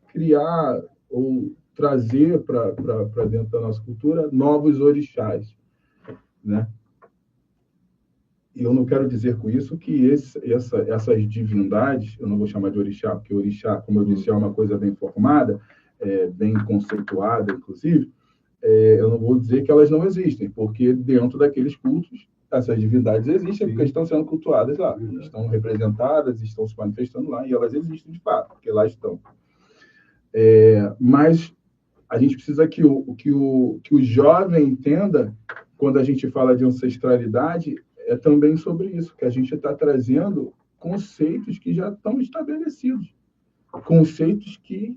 criar ou trazer para dentro da nossa cultura novos orixás, né? E eu não quero dizer com isso que essas divindades, eu não vou chamar de orixá, porque orixá, como eu disse, é uma coisa bem formada, bem conceituada, inclusive, eu não vou dizer que elas não existem, porque dentro daqueles cultos, essas divindades existem, porque estão sendo cultuadas lá, estão representadas, estão se manifestando lá, e elas existem de fato, porque lá estão. Mas a gente precisa que o jovem entenda, quando a gente fala de ancestralidade, é também sobre isso, que a gente está trazendo conceitos que já estão estabelecidos. Conceitos que,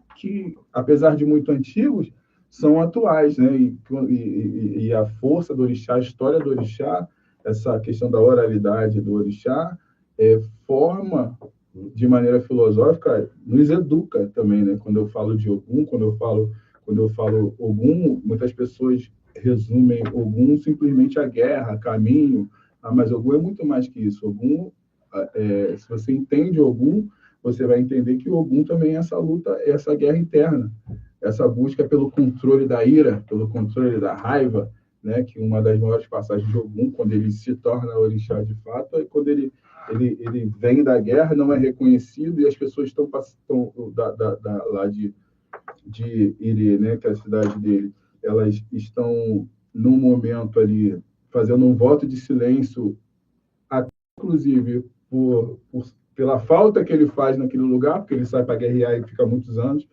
apesar de muito antigos, são atuais, né? E a força do orixá, a história do orixá, essa questão da oralidade do orixá, forma, de maneira filosófica, nos educa também, né? Quando eu falo de Ogum, quando eu falo quando eu falo Ogum, muitas pessoas resumem Ogum simplesmente a guerra, caminho, mas Ogum é muito mais que isso. Ogum, se você entende Ogum, você vai entender que Ogum também é essa luta, essa guerra interna, essa busca pelo controle da ira, pelo controle da raiva, né? Que uma das maiores passagens de Ogum, quando ele se torna orixá de fato, é quando ele vem da guerra, não é reconhecido, e as pessoas estão lá de Iri, né? Que é a cidade dele, elas estão num momento ali fazendo um voto de silêncio, até, inclusive pela falta que ele faz naquele lugar, porque ele sai para guerrear e fica muitos anos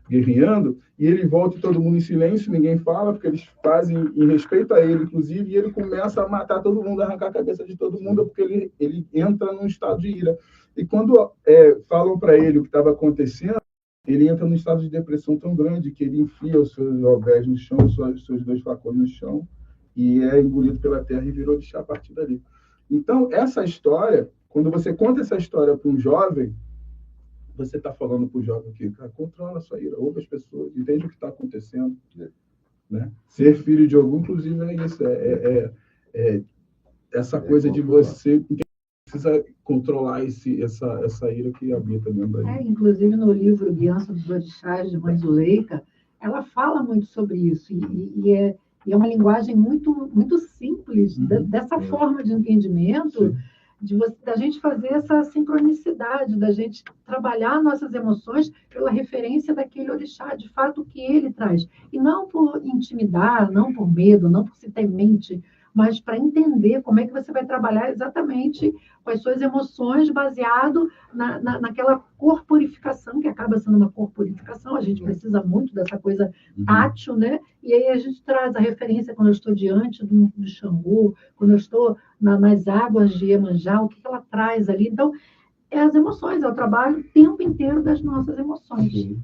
guerreando, e ele volta e todo mundo em silêncio, ninguém fala, porque eles fazem em respeito a ele, inclusive, e ele começa a matar todo mundo, arrancar a cabeça de todo mundo, porque ele entra num estado de ira. E quando falam para ele o que estava acontecendo, ele entra num estado de depressão tão grande que ele enfia os seus alvés no chão, os seus 2 facões no chão, e é engolido pela terra e virou lixo a partir dali. Então, essa história, quando você conta essa história para um jovem, você está falando para o jovem que, cara, controla a sua ira, ouve as pessoas, entende o que está acontecendo. Né? Ser filho de Ogum, inclusive, é isso. Essa coisa de você precisa controlar essa ira que habita dentro da gente. Inclusive, no livro Guiança dos Orixás, de Mãe Zuleika, ela fala muito sobre isso. E é uma linguagem muito, muito simples, dessa forma de entendimento, da gente fazer essa sincronicidade, da gente trabalhar nossas emoções pela referência daquele orixá, de fato, que ele traz. E não por intimidar, não por medo, não por ser temente, mas para entender como é que você vai trabalhar exatamente com as suas emoções baseado naquela corporificação, que acaba sendo uma corporificação, a gente precisa muito dessa coisa tátil, né? E aí a gente traz a referência quando eu estou diante do Xangô, quando eu estou nas águas de Iemanjá, o que ela traz ali. Então, é as emoções, é o trabalho o tempo inteiro das nossas emoções. Sim.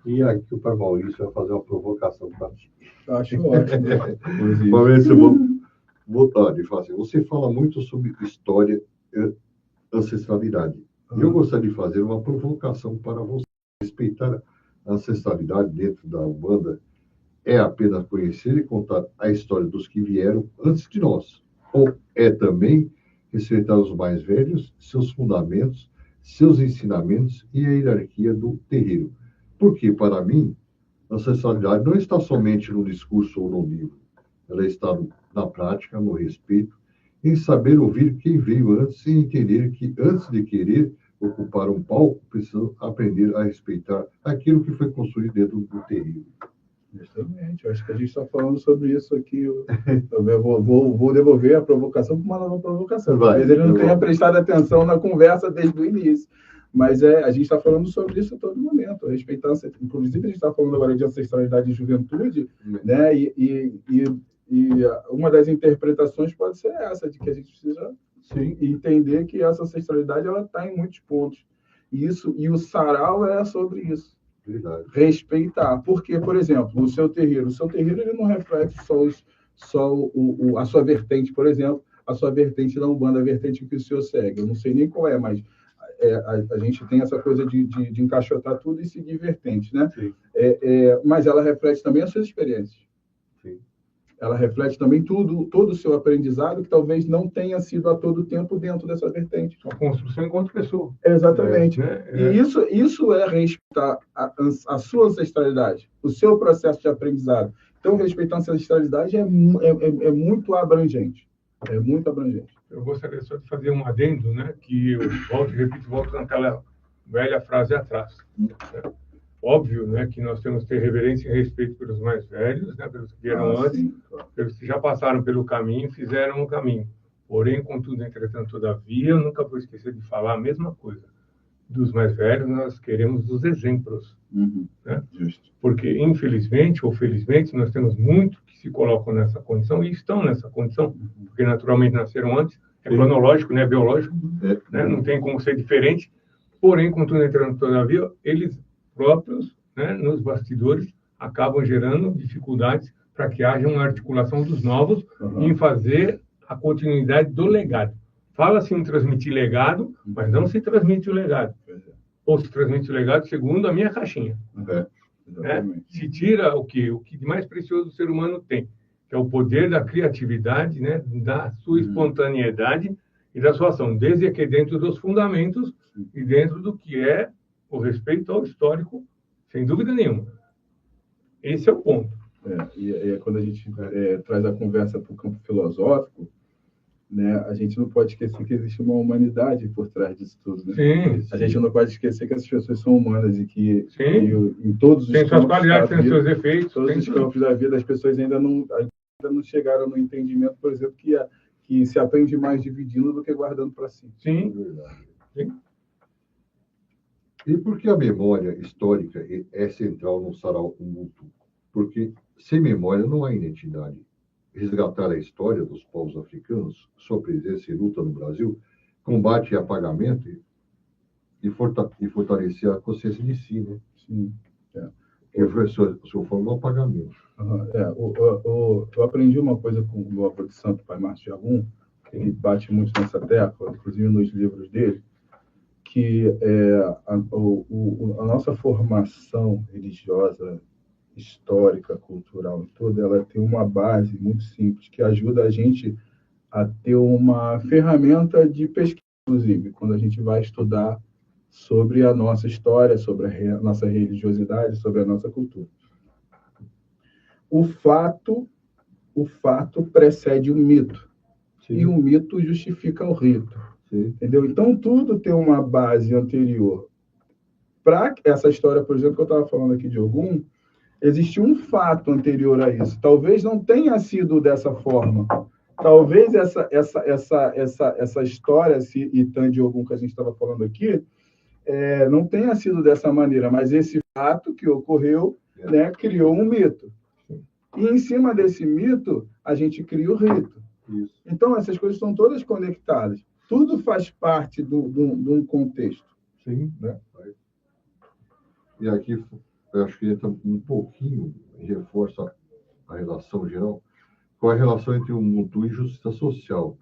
E aqui o pai Maurício vai fazer uma provocação para ti. Acho ótimo. Uma vez eu vou botar de fazer. Você fala muito sobre história e ancestralidade. E eu gostaria de fazer uma provocação para você. Respeitar a ancestralidade dentro da Umbanda é apenas conhecer e contar a história dos que vieram antes de nós. Ou é também respeitar os mais velhos, seus fundamentos, seus ensinamentos e a hierarquia do terreiro. Porque, para mim, a ancestralidade não está somente no discurso ou no livro. Ela está na prática, no respeito, em saber ouvir quem veio antes e entender que, antes de querer ocupar um palco, precisa aprender a respeitar aquilo que foi construído dentro do terreno. Justamente. Eu acho que a gente está falando sobre isso aqui. Eu vou devolver a provocação para uma nova provocação. Talvez ele não tenha prestado atenção na conversa desde o início. Mas a gente está falando sobre isso a todo momento, respeitar, inclusive a gente está falando agora de ancestralidade e juventude, né? E uma das interpretações pode ser essa, de que a gente precisa entender que essa ancestralidade ela está em muitos pontos. E o sarau é sobre isso. Verdade. Respeitar. Porque, por exemplo, o seu terreiro ele não reflete só a sua vertente, por exemplo, a sua vertente da Umbanda, a vertente que o senhor segue. Eu não sei nem qual é, mas a gente tem essa coisa de encaixotar tudo e seguir vertente, né? Mas ela reflete também as suas experiências. Sim. Ela reflete também todo o seu aprendizado, que talvez não tenha sido a todo tempo dentro dessa vertente. A construção enquanto pessoa. Exatamente. E isso é respeitar a sua ancestralidade, o seu processo de aprendizado. Então, respeitar a ancestralidade é muito abrangente. É muito abrangente. Eu gostaria só de fazer um adendo, né? Que eu volto naquela velha frase atrás. Né? Óbvio, né, que nós temos que ter reverência e respeito pelos mais velhos, né, pelos que vieram antes, pelos que já passaram pelo caminho, fizeram o caminho. Porém, contudo, entretanto, todavia, eu nunca vou esquecer de falar a mesma coisa. Dos mais velhos, nós queremos os exemplos. Né? Justo. Porque, infelizmente ou felizmente, nós temos muitos que se colocam nessa condição e estão nessa condição, porque naturalmente nasceram antes, é cronológico, né, biológico, né, não tem como ser diferente. Porém, contudo, entretanto, todavia, eles próprios, né, nos bastidores, acabam gerando dificuldades para que haja uma articulação dos novos em fazer a continuidade do legado. Fala-se em transmitir legado, mas não se transmite o legado. Ou se transmite o legado segundo a minha caixinha. né? Se tira o que de mais precioso o ser humano tem, que é o poder da criatividade, né? Da sua espontaneidade e da sua ação, desde aqui dentro dos fundamentos e dentro do que é o respeito ao histórico, sem dúvida nenhuma. Esse é o ponto. E quando a gente traz a conversa para o campo filosófico, né, a gente não pode esquecer que existe uma humanidade por trás disso tudo. Né? Sim. A gente não pode esquecer que essas pessoas são humanas e que em todos os tem suas qualidades, tem seus defeitos. Todos os campos da vida, as pessoas ainda não chegaram no entendimento, por exemplo, que se aprende mais dividindo do que guardando para si. Sim. Sim. E por que a memória histórica é central no sarau mútuo? Porque sem memória não há identidade. Resgatar a história dos povos africanos, sua presença e luta no Brasil, combate e apagamento e fortalecer a consciência de si, né? Sim. Que foi a sua forma do apagamento. Eu aprendi uma coisa com o meu avô de santo, pai Márcio de Agum, que ele bate muito nessa tecla, inclusive nos livros dele, que a nossa formação religiosa, histórica, cultural e tudo, ela tem uma base muito simples que ajuda a gente a ter uma ferramenta de pesquisa, inclusive, quando a gente vai estudar sobre a nossa história, sobre a nossa religiosidade, sobre a nossa cultura. O fato precede o mito. Sim. E o mito justifica o rito. Sim. Entendeu? Então, tudo tem uma base anterior. Para essa história, por exemplo, que eu estava falando aqui de Ogum, existe um fato anterior a isso. Talvez não tenha sido dessa forma. Talvez essa história, esse Itã de Ogum que a gente estava falando aqui, não tenha sido dessa maneira, mas esse fato que ocorreu, né, criou um mito. E em cima desse mito, a gente cria o rito. Isso. Então, essas coisas estão todas conectadas. Tudo faz parte de um contexto. Sim, né? E aqui, eu acho que entra um pouquinho, reforça a relação geral, com a relação entre o Ubuntu e justiça social.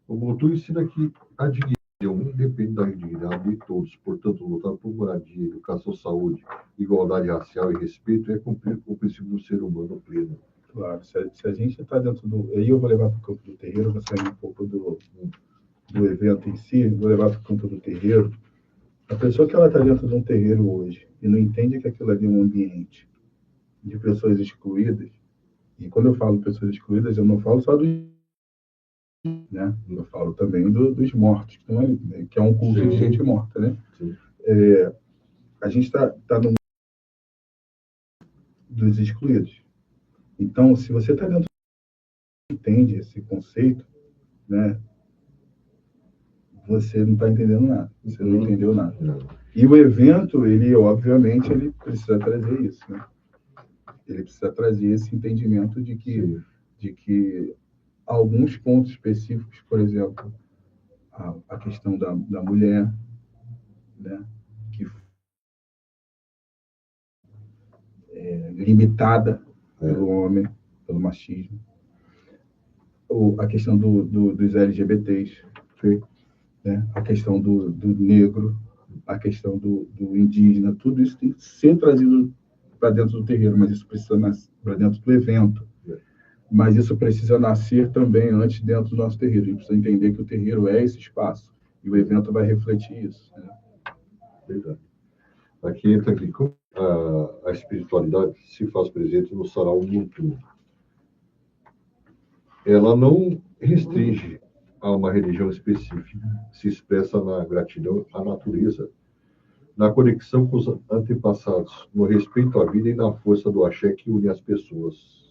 O Ubuntu ensina que a dignidade de um independe da dignidade de todos. Portanto, lutar por moradia, educação, saúde, igualdade racial e respeito é cumprir com o princípio do ser humano pleno. Claro, se a gente está dentro do... Aí eu vou levar para o campo do terreiro, vou sair um pouco do evento em si, vou levar para o campo do terreiro. A pessoa que ela está dentro de um terreiro hoje e não entende que aquilo ali é um ambiente de pessoas excluídas, e quando eu falo pessoas excluídas, eu não falo só dos... né? Eu falo também dos mortos, que é um culto de gente morta, né? A gente está no dos excluídos. Então, se você está dentro entende esse conceito, né? Você não está entendendo nada. Você não entendeu nada. E o evento, obviamente, ele precisa trazer isso, né? Ele precisa trazer esse entendimento de que alguns pontos específicos, por exemplo, a questão da mulher, né? Que é limitada pelo homem, pelo machismo. A questão dos LGBTs, né? A questão do negro, a questão do indígena, tudo isso tem que ser trazido para dentro do terreiro, mas isso precisa nascer para dentro do evento. Mas isso precisa nascer também antes dentro do nosso terreiro. A gente precisa entender que o terreiro é esse espaço e o evento vai refletir isso. Né? Verdade. Aqui entra aqui como a espiritualidade se faz presente no sarau mútuo. Ela não restringe a uma religião específica, se expressa na gratidão à natureza, na conexão com os antepassados, no respeito à vida e na força do axé que une as pessoas.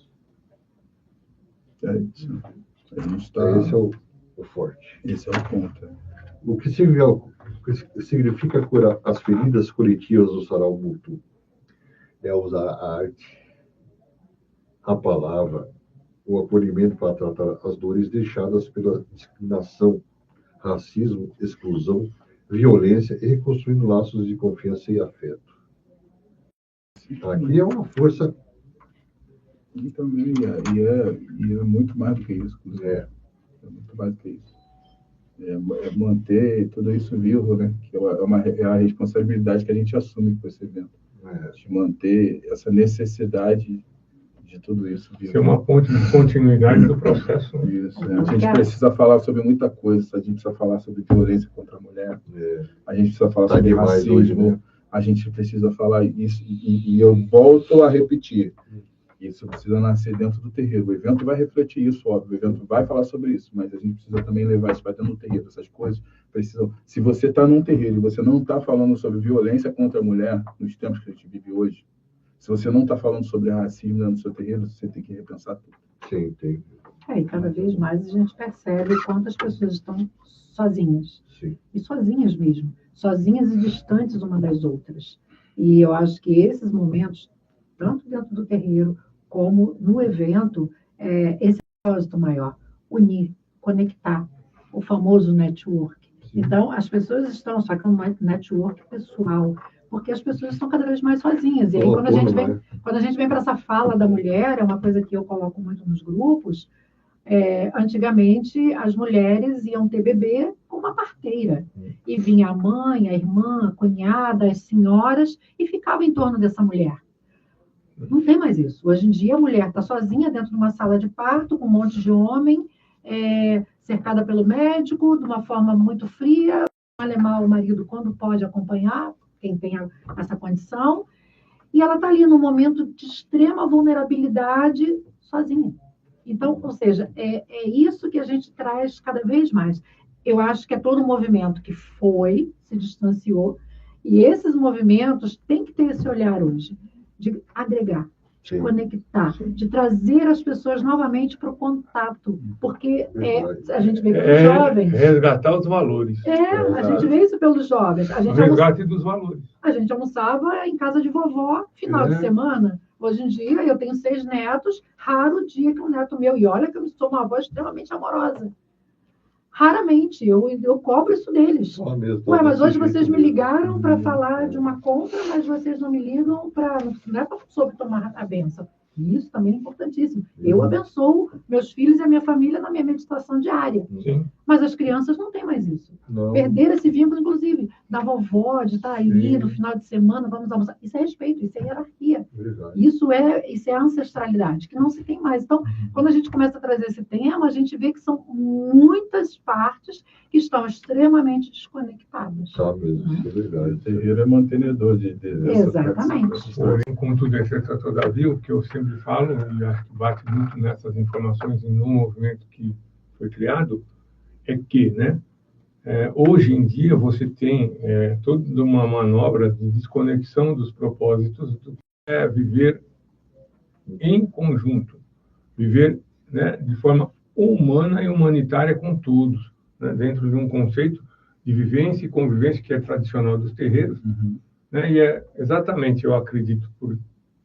Esse é o forte. Esse é o ponto. O que significa curar as feridas coletivas do sarau mútuo? É usar a arte, a palavra, o acolhimento para tratar as dores deixadas pela discriminação, racismo, exclusão, violência e reconstruindo laços de confiança e afeto. Aqui é uma força. E também é muito mais do que isso. É muito mais do que isso. É manter tudo isso vivo, né? Que é a responsabilidade que a gente assume com esse evento. de manter essa necessidade de tudo isso. Ser uma ponte de continuidade do processo. Isso, A gente precisa falar sobre muita coisa. A gente precisa falar sobre violência contra a mulher. A gente precisa falar sobre racismo. Hoje, né? A gente precisa falar isso. E eu volto a repetir. Isso precisa nascer dentro do terreiro. O evento vai refletir isso, óbvio. O evento vai falar sobre isso. Mas a gente precisa também levar isso para dentro do terreiro. Essas coisas precisam... Se você está num terreiro e você não está falando sobre violência contra a mulher nos tempos que a gente vive hoje, se você não está falando sobre racismo no seu terreiro, você tem que repensar tudo. Sim, tem. E cada vez mais a gente percebe quantas pessoas estão sozinhas. Sim. E sozinhas mesmo. Sozinhas e distantes uma das outras. E eu acho que esses momentos, tanto dentro do terreiro, como no evento, esse é o propósito maior. Unir, conectar. O famoso network. Sim. Então, as pessoas estão, só que é um network pessoal, porque as pessoas estão cada vez mais sozinhas. E aí, quando a gente vem para essa fala da mulher, é uma coisa que eu coloco muito nos grupos, antigamente as mulheres iam ter bebê com uma parteira. E vinha a mãe, a irmã, a cunhada, as senhoras, e ficava em torno dessa mulher. Não tem mais isso. Hoje em dia, a mulher está sozinha dentro de uma sala de parto, com um monte de homem, cercada pelo médico, de uma forma muito fria, alemar o marido quando pode acompanhar, quem tem essa condição, e ela está ali num momento de extrema vulnerabilidade, sozinha. Então, ou seja, é isso que a gente traz cada vez mais. Eu acho que é todo um movimento que se distanciou, e esses movimentos têm que ter esse olhar hoje, de agregar, de conectar, de trazer as pessoas novamente para o contato, porque a gente vê pelos jovens... Resgatar os valores. A gente vê isso pelos jovens. O resgate dos valores. A gente almoçava em casa de vovó, final de semana. Hoje em dia, eu tenho 6 netos, raro o dia que um neto meu... E olha que eu sou uma avó extremamente amorosa. Raramente, eu cobro isso deles. Mas hoje vocês me ligaram para falar de uma compra, mas vocês não me ligam não é para sobre tomar a bênção. Isso também é importantíssimo. Eu abençoo meus filhos e a minha família na minha meditação diária. Sim. Mas as crianças não têm mais isso. Não. Perderam esse vínculo, inclusive, da vovó, de estar ali no final de semana, vamos almoçar. Isso é respeito, isso é hierarquia. Isso é ancestralidade, que não se tem mais. Então, quando a gente começa a trazer esse tema, a gente vê que são muitas partes que estão extremamente desconectadas. Isso é verdade. O terreiro é mantenedor Exatamente. Porém, contudo, todavia, o que eu sempre falo, e acho que bate muito nessas informações no movimento que foi criado, é que, hoje em dia você tem toda uma manobra de desconexão dos propósitos do que é viver em conjunto, viver de forma humana e humanitária com todos, dentro de um conceito de vivência e convivência que é tradicional dos terreiros. E é exatamente, eu acredito, por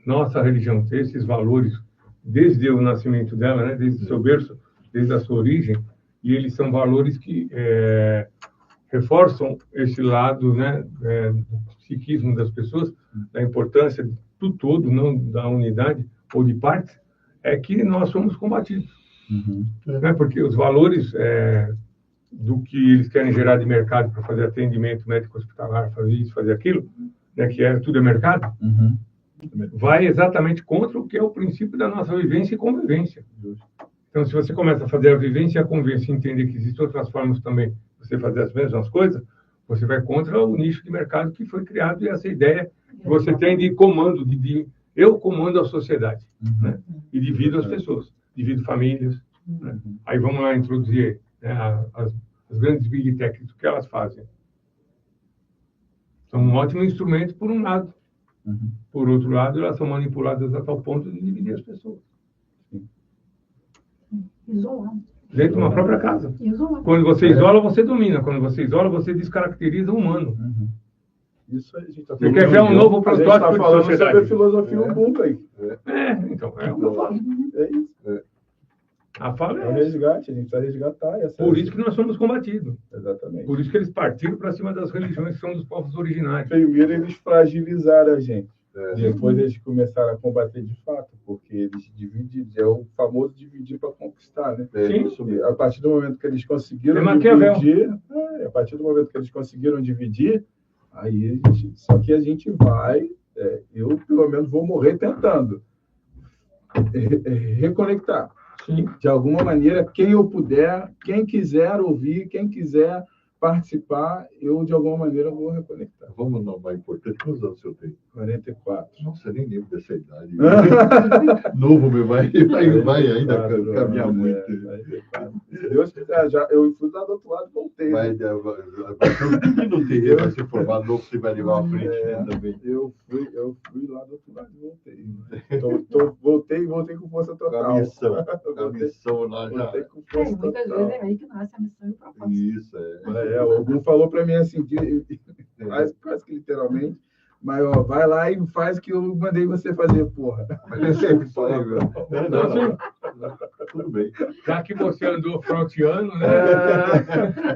nossa religião ter esses valores desde o nascimento dela, desde o seu berço, desde a sua origem, e eles são valores que reforçam esse lado do psiquismo das pessoas, da importância do todo, não da unidade ou de partes, é que nós somos combatidos. Porque os valores do que eles querem gerar de mercado para fazer atendimento médico hospitalar, fazer isso, fazer aquilo, que tudo é mercado, vai exatamente contra o que é o princípio da nossa vivência e convivência. Então, se você começa a fazer a vivência e a convivência e entender que existem outras formas também de você fazer as mesmas coisas, você vai contra o nicho de mercado que foi criado e essa ideia que você tem de comando, eu comando a sociedade, e divido as pessoas, divido famílias. Aí vamos lá introduzir as grandes big techs, o que elas fazem. São um ótimo instrumento por um lado. Por outro lado, elas são manipuladas a tal ponto de dividir as pessoas. Isolar. Dentro de uma própria casa. Isolar. Quando você isola, você domina. Quando você isola, você descaracteriza o humano. Isso a gente está falando. Você quer ver um novo protótipo de sociedade? Sobre a filosofia Ubuntu aí. Então, é o que eu falo. É isso. A fala é o resgate, a gente precisa resgatar. Por isso que nós somos combatidos. Exatamente. Por isso que eles partiram para cima das religiões que são dos povos originários. Primeiro eles fragilizaram a gente. Depois eles começaram a combater de fato, porque eles dividem, é o famoso dividir para conquistar, Sim. A partir do momento que eles conseguiram dividir, aí só que a gente vai eu, pelo menos, vou morrer tentando reconectar. Sim. De alguma maneira, quem eu puder, quem quiser ouvir, quem quiser participar, eu, de alguma maneira, vou reconectar. Vamos no mais importante. Quantos anos eu tenho? 44. Nossa, eu nem lembro dessa idade. Novo, meu, vai ainda caminhar muito. Deus quiser, eu fui lá do outro lado e voltei. Vai ter no terreno, vai se formar novo, você vai levar à frente também. Eu fui lá do outro lado e voltei. Voltei com força total. A missão lá já. Voltei com força Muitas total. vezes é aí que nasce a missão e o propósito. Isso, algum falou para mim assim, quase que literalmente, mas ó, vai lá e faz o que eu mandei você fazer, porra. Mas é sempre só aí, meu. Tudo bem. Já que você andou fronteando, né?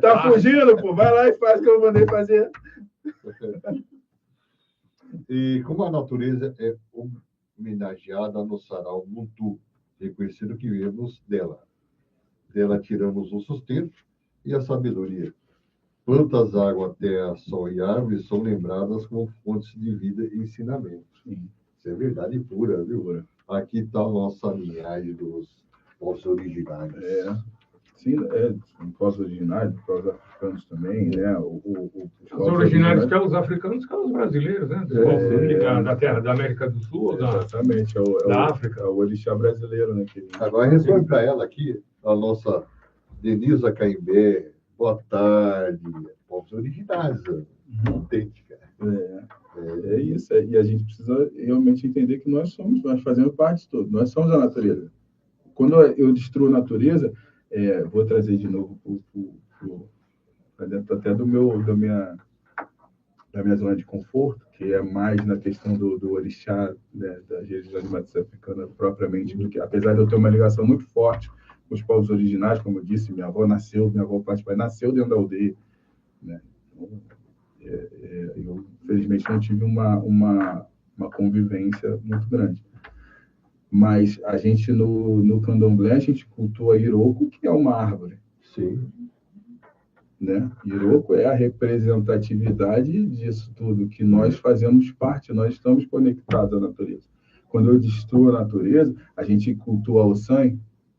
Tá fugindo, pô. Vai lá e faz o que eu mandei fazer. E como a natureza é homenageada no sarau Muntu, reconhecendo que vivemos dela. Dela tiramos o sustento e a sabedoria. Plantas, água, terra, sol e árvores são lembradas como fontes de vida e ensinamento. Sim. Isso é verdade pura, viu? Aqui está a nossa linhagem dos povos originários. Sim, povos originários, povos africanos também, né? Os originários que são os africanos, que são os brasileiros, né? Dos povos da terra da América do Sul, exatamente, da África. É o orixá brasileiro, né? Agora responde para ela aqui, a nossa Denisa Caimbé. Boa tarde, povos originários, autêntica. É isso, e a gente precisa realmente entender que nós fazemos parte de tudo, nós somos a natureza. Quando eu destruo a natureza, vou trazer de novo para dentro até da minha zona de conforto, que é mais na questão do orixá, né, das religiões de matriz africana propriamente, do que, apesar de eu ter uma ligação muito forte com os povos originários, como eu disse, minha avó parte pai nasceu dentro da aldeia, né? Então, eu infelizmente não tive uma convivência muito grande. Mas a gente no candomblé, a gente cultua Iroko, que é uma árvore. Sim. Né? Iroko é a representatividade disso tudo, que nós fazemos parte, nós estamos conectados à natureza. Quando eu destruo a natureza, a gente cultua o San,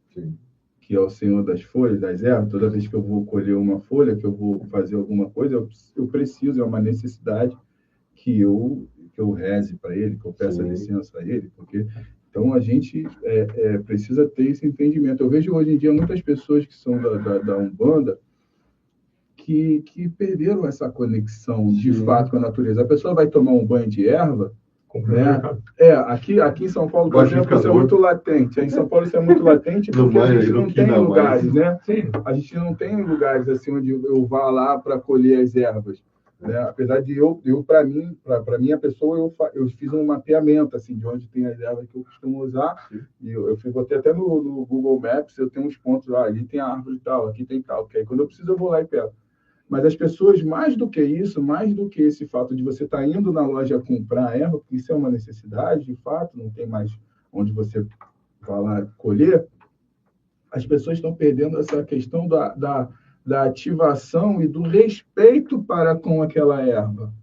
que é o Senhor das folhas, das ervas. Toda vez que eu vou colher uma folha, que eu vou fazer alguma coisa, eu preciso, é uma necessidade que eu reze para ele, que eu peça licença a ele, porque... Então, a gente precisa ter esse entendimento. Eu vejo hoje em dia muitas pessoas que são da Umbanda que perderam essa conexão de fato com a natureza. A pessoa vai tomar um banho de erva, né? Aqui em São Paulo, por exemplo, isso é muito latente. Em São Paulo isso é muito latente porque a gente não tem lugares, né? A gente não tem lugares assim onde eu vá lá para colher as ervas. Né? Apesar de eu para minha pessoa, eu fiz um mapeamento assim, de onde tem as ervas que eu costumo usar. E eu botei até no Google Maps, eu tenho uns pontos lá, ali tem a árvore tal, aqui tem tal. Que aí, quando eu preciso, eu vou lá e pego. Mas as pessoas, mais do que isso, mais do que esse fato de você estar indo na loja comprar erva, porque isso é uma necessidade, de fato, não tem mais onde você vai lá colher, as pessoas estão perdendo essa questão da ativação e do respeito para com aquela erva.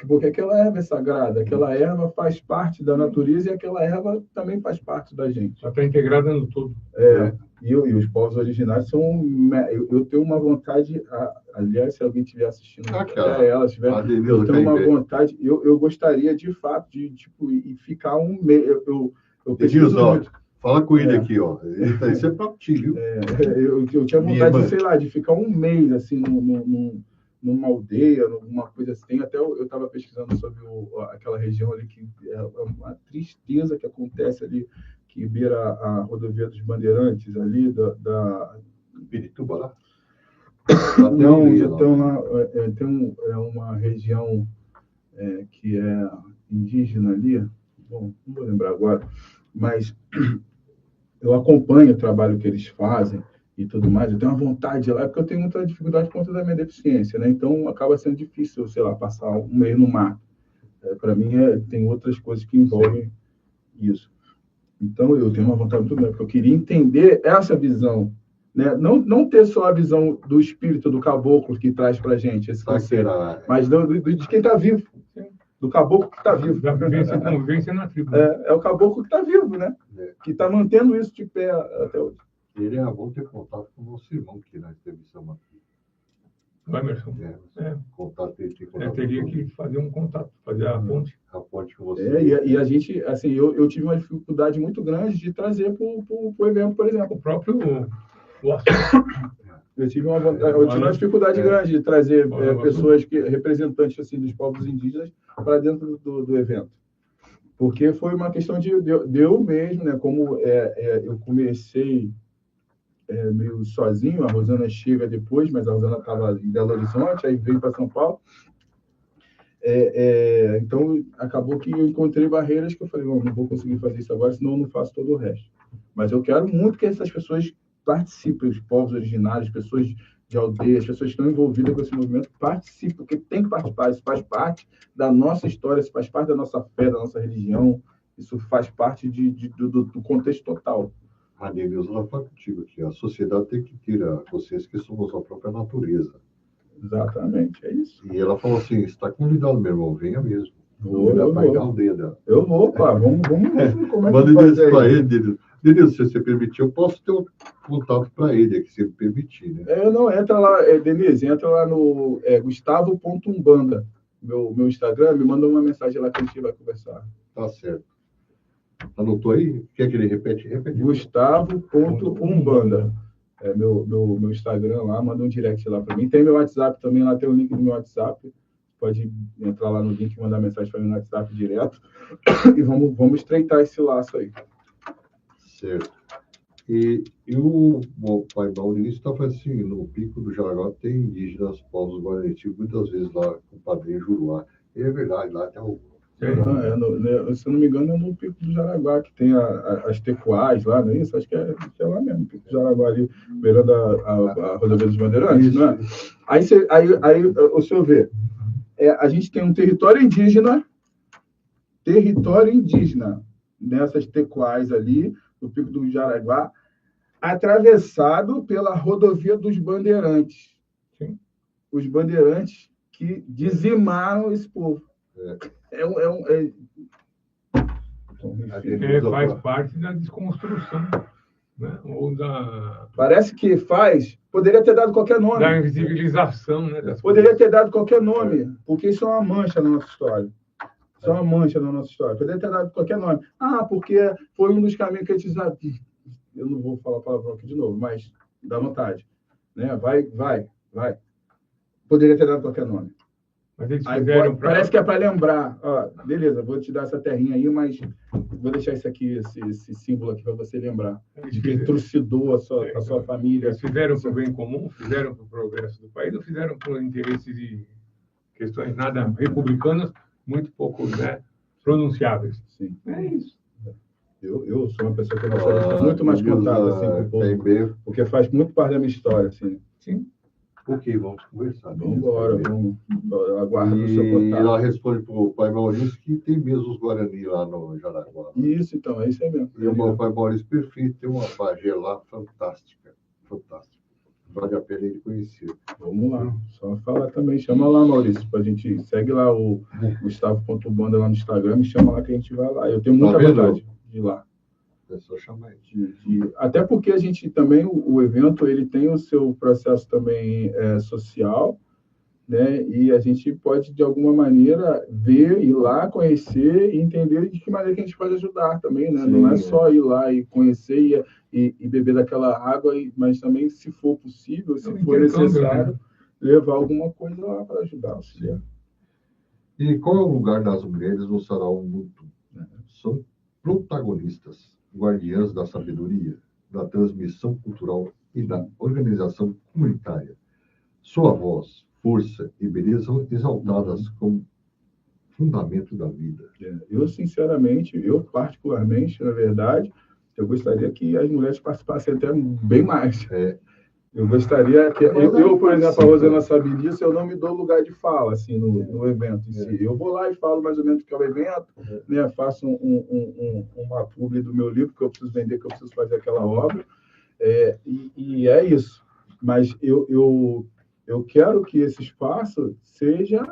Porque aquela erva é sagrada, aquela erva faz parte da natureza e aquela erva também faz parte da gente. Já está integrada no tudo. E os povos originários são... Eu tenho uma vontade... Aliás, se alguém estiver assistindo, eu tenho uma vontade... Eu gostaria, de fato, de ficar um mês... Eu preciso muito... Fala com ele aqui, ó. Isso é para ti, viu? Eu tinha vontade, de ficar um mês, assim, numa aldeia, numa coisa assim. Até eu estava pesquisando sobre aquela região ali, que é uma tristeza que acontece ali, que beira a rodovia dos Bandeirantes, ali, da Pirituba, lá? Não, então lá tem uma região que é indígena ali, bom, não vou lembrar agora, mas eu acompanho o trabalho que eles fazem e tudo mais. Eu tenho uma vontade lá, porque eu tenho muita dificuldade por conta da minha deficiência, né? Então, acaba sendo difícil, sei lá, passar um mês no mar. Para mim, tem outras coisas que envolvem isso. Então, eu tenho uma vontade muito grande, porque eu queria entender essa visão, né? Não ter só a visão do espírito do caboclo que traz para a gente esse conceito, mas de quem está vivo, do caboclo que está vivo. Da vivência e convivência na tribo. É o caboclo que está vivo, né? Que está mantendo isso de pé até hoje. Ele é bom ter contato com o nosso irmão, que nós entrevistamos aqui. O Emerson. Contato, teria que fazer um contato, fazer a ponte. A ponte com você. E a gente, assim, eu tive uma dificuldade muito grande de trazer para o evento, por exemplo. O próprio o Eu tive uma dificuldade grande de trazer pessoas, representantes assim, dos povos indígenas para dentro do evento. Porque foi uma questão de eu mesmo, né? Como eu comecei meio sozinho, a Rosana chega depois, mas a Rosana estava em Belo Horizonte, aí veio para São Paulo. Então, acabou que eu encontrei barreiras que eu falei, não vou conseguir fazer isso agora, senão eu não faço todo o resto. Mas eu quero muito que essas pessoas participem, os povos originários, pessoas de aldeias, pessoas que estão envolvidas com esse movimento, participem, porque tem que participar, isso faz parte da nossa história, isso faz parte da nossa fé, da nossa religião, isso faz parte do contexto total. A Denilson vai falar contigo aqui, a sociedade tem que ter a consciência que somos a própria natureza. Exatamente, é isso. E ela falou assim, está convidado, meu irmão, venha mesmo. Eu vou, pá, vamos como é que manda faz isso para ele, Denilson, se você permitir, eu posso ter um contato para ele, que se ele permitir, né? Entra lá, Denise, entra lá no gustavo.umbanda, meu Instagram, me manda uma mensagem lá que a gente vai conversar. Tá certo. Anotou aí? Quer que ele repete? Gustavo.umbanda. Meu Instagram lá, manda um direct lá para mim. Tem meu WhatsApp também, lá tem o link do meu WhatsApp. Pode entrar lá no link e mandar mensagem para mim no WhatsApp direto. E vamos estreitar esse laço aí. Certo. E o pai Maurício está falando assim, no Pico do Jaraguá tem indígenas, povos guarani, muitas vezes lá com o padrinho Juruá. E é verdade, lá tem o... se eu não me engano, é no Pico do Jaraguá, que tem as tecuás lá, não é isso? Acho que é lá mesmo, Pico do Jaraguá ali, beirando a rodovia dos Bandeirantes, não é? Aí o senhor vê, a gente tem um território indígena nessas tecuás ali, no Pico do Jaraguá, atravessado pela rodovia dos Bandeirantes. Sim. Os bandeirantes que dizimaram esse povo. Faz parte da desconstrução, né? Parece que poderia ter dado qualquer nome. Da invisibilização, né? Poderia ter dado qualquer nome, porque isso é uma mancha na nossa história. Isso é uma mancha na nossa história. Poderia ter dado qualquer nome. Porque foi um dos caminhos que a gente... Eu não vou falar palavrão aqui de novo, mas dá vontade. Né? Vai. Poderia ter dado qualquer nome. Mas eles fizeram parece que é para lembrar. Beleza, vou te dar essa terrinha aí, mas vou deixar isso aqui, esse símbolo aqui para você lembrar de quem trucidou a sua família. Eles fizeram para o bem comum, fizeram para o progresso do país, ou fizeram por interesses de questões nada republicanas, muito pouco, né, pronunciáveis. Sim. É isso. Eu sou uma pessoa que gostaria muito mais contada assim, com o povo, porque faz muito parte da minha história. Assim. Sim. Ok, vamos conversar. Vamos embora, vamos aguardar o seu contato. Ela responde para o pai Maurício que tem mesmo os Guarani lá no Jaraguá. Isso, então, é isso aí mesmo. E o pai Maurício perfeito, tem uma pagé lá fantástica. Vale a pena ele conhecer. Vamos lá, só falar também. Chama lá, Maurício, pra gente. Segue lá o Gustavo.banda lá no Instagram, me chama lá que a gente vai lá. Eu tenho muita vontade de ir lá. É só chamar ele. Até porque a gente também, o evento, ele tem o seu processo também social, né? E a gente pode, de alguma maneira, ir lá, conhecer e entender de que maneira que a gente pode ajudar também, né? Sim, não é só ir lá e conhecer e beber daquela água, mas também, se for possível, se for necessário, né? Levar alguma coisa lá para ajudar. Sim. E qual é o lugar das mulheres no Sarau Mútuo? São protagonistas, guardiãs da sabedoria, da transmissão cultural e da organização comunitária. Sua voz, força e beleza são exaltadas como fundamento da vida. Eu, sinceramente, particularmente, na verdade, eu gostaria que as mulheres participassem até bem mais. Eu gostaria que... Eu, por exemplo, a Rosana sabe disso, eu não me dou lugar de fala, assim, no evento em si. Eu vou lá e falo mais ou menos o que é o evento, né? Faço uma publi do meu livro, que eu preciso vender, que eu preciso fazer aquela obra, e é isso. Mas eu quero que esse espaço seja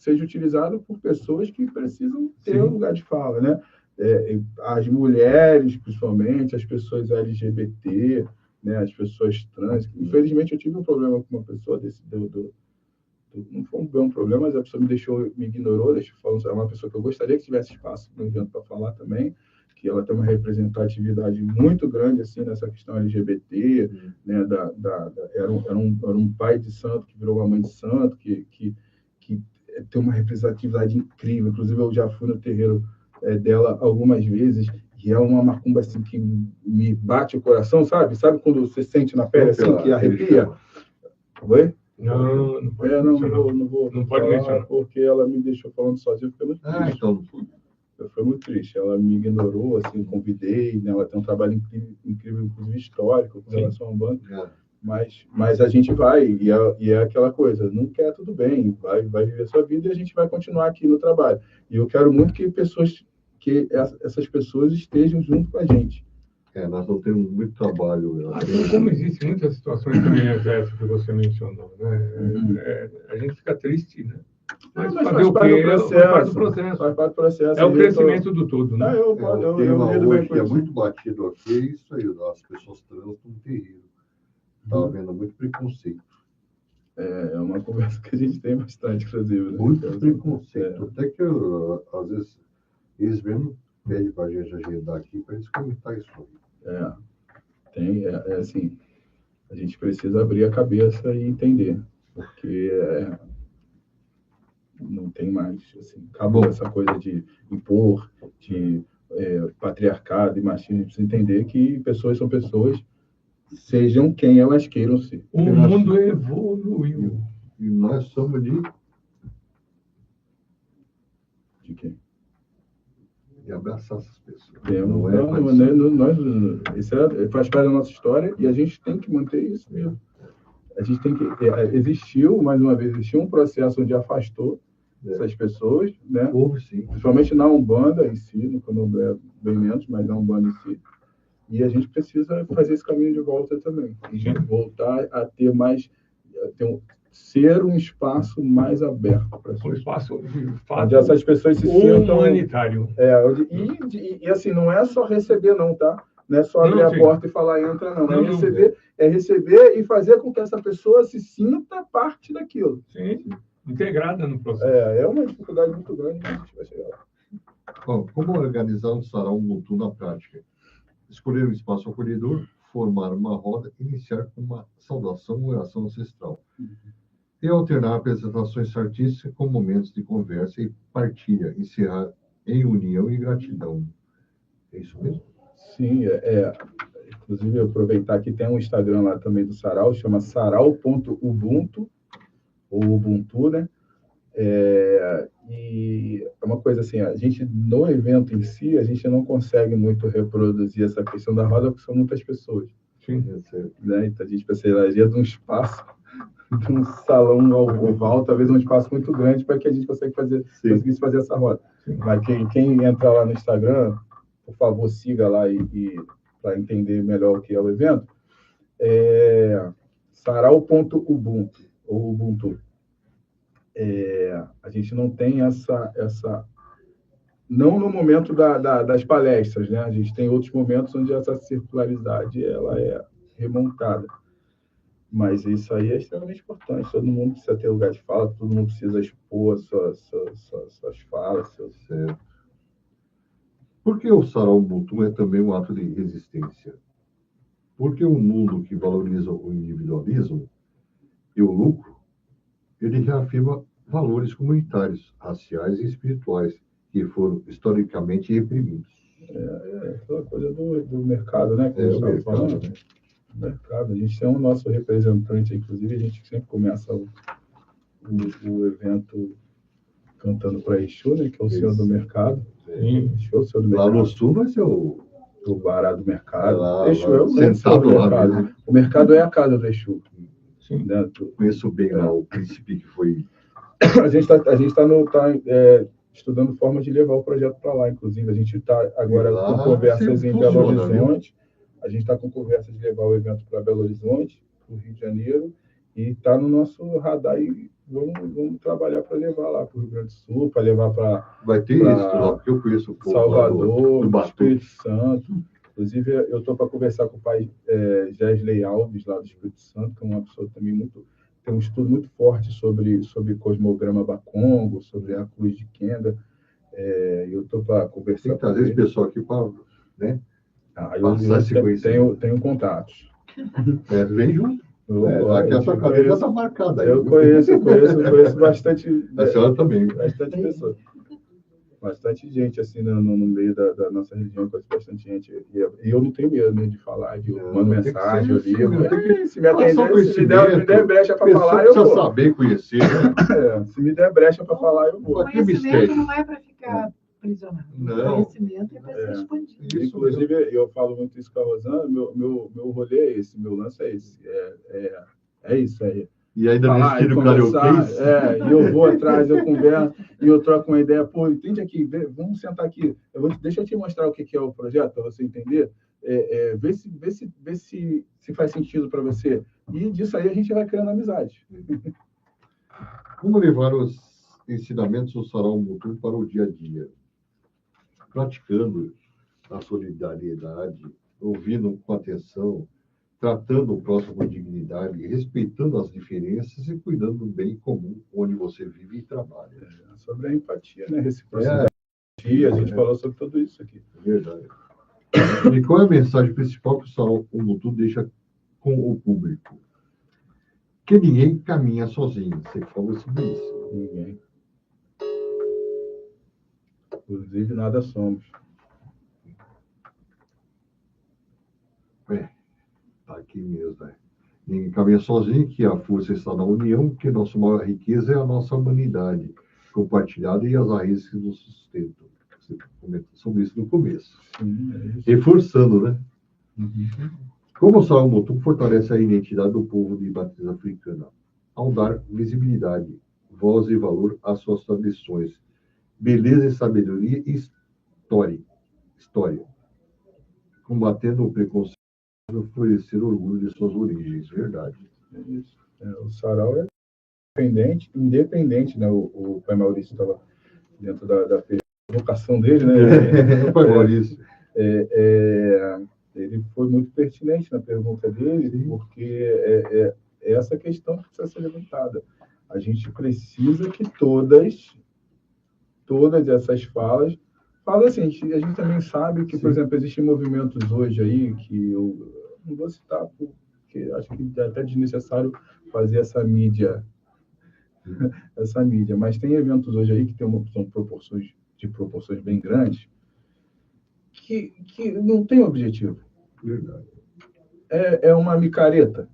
seja utilizado por pessoas que precisam ter um lugar de fala, né? As mulheres, principalmente, as pessoas LGBT, né? As pessoas trans. Infelizmente, eu tive um problema com uma pessoa não foi um problema, mas a pessoa me ignorou, falando, é uma pessoa que eu gostaria que tivesse espaço no evento para falar também, que ela tem uma representatividade muito grande assim nessa questão LGBT, né? Era um pai de santo que virou uma mãe de santo, que tem uma representatividade incrível. Inclusive, eu já fui no terreiro dela algumas vezes, e é uma macumba assim que me bate o coração, sabe? Sabe quando você sente na pele assim, que arrepia? Oi? Não pode não pode mencionar, porque ela me deixou falando sozinha, foi muito triste. Então... Foi muito triste. Ela me ignorou, assim, convidei, né? Ela tem um trabalho incrível, inclusive histórico, com relação ao banco. Mas a gente vai, e é aquela coisa, não quer, tudo bem, vai viver sua vida e a gente vai continuar aqui no trabalho. E eu quero muito que essas pessoas estejam junto com a gente. Nós não temos muito trabalho. Assim como existem muitas situações também, essa que você mencionou, né? A gente fica triste, né? Mas fazer o quê? Faz parte do processo. Faz parte do processo. É o crescimento do todo, né? Hoje é muito batido aqui, é isso aí, as pessoas trans estão terrível. Está havendo muito preconceito. É uma conversa que a gente tem bastante, inclusive. Né? Muito preconceito. Até que, às vezes, eles mesmo pedem para a gente agendar aqui, para eles comentar isso aí. Assim, a gente precisa abrir a cabeça e entender, porque não tem mais, assim, acabou essa coisa de impor, de patriarcado e machismo. A gente precisa entender que pessoas são pessoas, sejam quem elas queiram ser. O mundo evoluiu. E nós somos de quê? De abraçar essas pessoas. Isso faz parte da nossa história e a gente tem que manter isso mesmo. A gente tem que... existiu um processo onde afastou essas pessoas, né? Houve, sim. Principalmente na Umbanda em si, no Candomblé bem menos, mas na Umbanda em si. E a gente precisa fazer esse caminho de volta também. E voltar a ter mais... ser um espaço mais aberto para um espaço de fato onde essas pessoas se sintam humanitário. E assim, não é só receber, não, tá? Não é só abrir a porta e falar, entra, não. É receber e fazer com que essa pessoa se sinta parte daquilo. Sim, integrada no processo. É uma dificuldade muito grande, mas a gente vai chegar lá. Bom, como organizar um sarau Ubuntu na prática? Escolher um espaço acolhedor, formar uma roda, iniciar com uma saudação ou oração ancestral. E alternar apresentações artísticas com momentos de conversa e partilha, encerrar em união e gratidão. É isso mesmo? Sim, inclusive aproveitar que tem um Instagram lá também do sarau, chama sarau.ubuntu, ou Ubuntu, né? E é uma coisa assim, a gente, no evento em si, a gente não consegue muito reproduzir essa questão da roda, porque são muitas pessoas. Sim. Né? Então, a gente precisaria de um espaço, de um salão oval, talvez um espaço muito grande para que a gente conseguisse fazer essa roda. Sim. Mas quem entra lá no Instagram, por favor, siga lá e para entender melhor o que é o evento, sarau.ubuntu, ou Ubuntu. A gente não tem essa... Não no momento das palestras, né? A gente tem outros momentos onde essa circularidade ela é remontada. Mas isso aí é extremamente importante. Todo mundo precisa ter lugar de fala, todo mundo precisa expor suas falas. Por que o sarau Ubuntu é também um ato de resistência? Porque um mundo que valoriza o individualismo e o lucro, ele reafirma valores comunitários, raciais e espirituais, que foram historicamente reprimidos. Aquela coisa do mercado, né? Mercado. A gente tem o nosso representante, inclusive, a gente sempre começa o evento cantando para Exu, né? Que é o Senhor do Mercado. Exu, o Senhor do Mercado. Lá no sul vai ser o Bará do Mercado. Exu é o Senhor do Mercado. Né? O mercado é a casa do Exu. Sim. Né? Conheço bem lá o príncipe que foi... A gente está estudando formas de levar o projeto para lá, inclusive. A gente está agora com conversas em Belo Horizonte. A gente está com conversas de levar o evento para Belo Horizonte, para o Rio de Janeiro, e está no nosso radar vamos trabalhar para levar lá para o Rio Grande do Sul, para levar para... Vai ter isso lá, porque eu conheço o povo Salvador, do Espírito Santo. Inclusive, eu estou para conversar com o pai Gesley Alves, lá do Espírito Santo, que é uma pessoa também tem um estudo muito forte sobre cosmograma Bakongo, sobre a cruz de Kenda. Eu estou para conversar tem que trazer esse pessoal aqui para, né? Eu tenho contatos. Vem junto. Aqui essa cadeira já está marcada. Eu conheço bastante. A senhora também. Bastante pessoas. Bastante gente, assim, no meio da nossa região, conheço bastante gente. E eu não tenho medo, né, de falar, de mando mensagem, eu ligo. Se me atender, se me der brecha para falar, eu vou. Precisa saber conhecer, né? Se me der brecha para falar, eu vou. O conhecimento não é para ficar aprisionado. Não. O conhecimento é para ser expandido. Inclusive, eu falo muito isso com a Rosana, meu rolê é esse, meu lance é esse. É isso aí. E ainda me estilo carioquês. E eu vou atrás, eu converso, e eu troco uma ideia. Pô, entende aqui, vamos sentar aqui. Deixa eu te mostrar o que é o projeto, para você entender. Vê se faz sentido para você. E disso aí a gente vai criando amizade. Como levar os ensinamentos do Sarau Mutum para o dia a dia? Praticando a solidariedade, ouvindo com atenção, tratando o próximo com dignidade, respeitando as diferenças e cuidando do bem comum onde você vive e trabalha. Sobre a empatia, né? Reciprocidade. A gente falou sobre tudo isso aqui. Verdade. E qual é a mensagem principal que o Sarau Mutum deixa com o público? Que ninguém caminha sozinho. Você falou sobre isso. Ninguém. Inclusive, nada somos. Tá aqui mesmo, né? Ninguém caminha sozinho, que a força está na união, que nossa maior riqueza é a nossa humanidade compartilhada e as raízes que nos sustentam. Você comentou sobre isso no começo. Sim, é isso. Reforçando, né? Uhum. Como o Sarau Mutum fortalece a identidade do povo de matriz africana? Ao dar visibilidade, voz e valor às suas tradições, beleza e sabedoria e história, combatendo o preconceito e oferecer orgulho de suas origens. Verdade. É isso. O Sarau é independente, né? O pai Maurício estava dentro da vocação dele, né? O pai Maurício. Ele foi muito pertinente na pergunta dele, sim, porque é essa questão que precisa ser levantada. A gente precisa que todas essas falas assim, a gente também sabe que, sim, por exemplo, existem movimentos hoje aí que eu não vou citar, porque acho que é até desnecessário fazer essa mídia, mas tem eventos hoje aí que são proporções bem grandes, que não tem objetivo. Verdade. É uma micareta.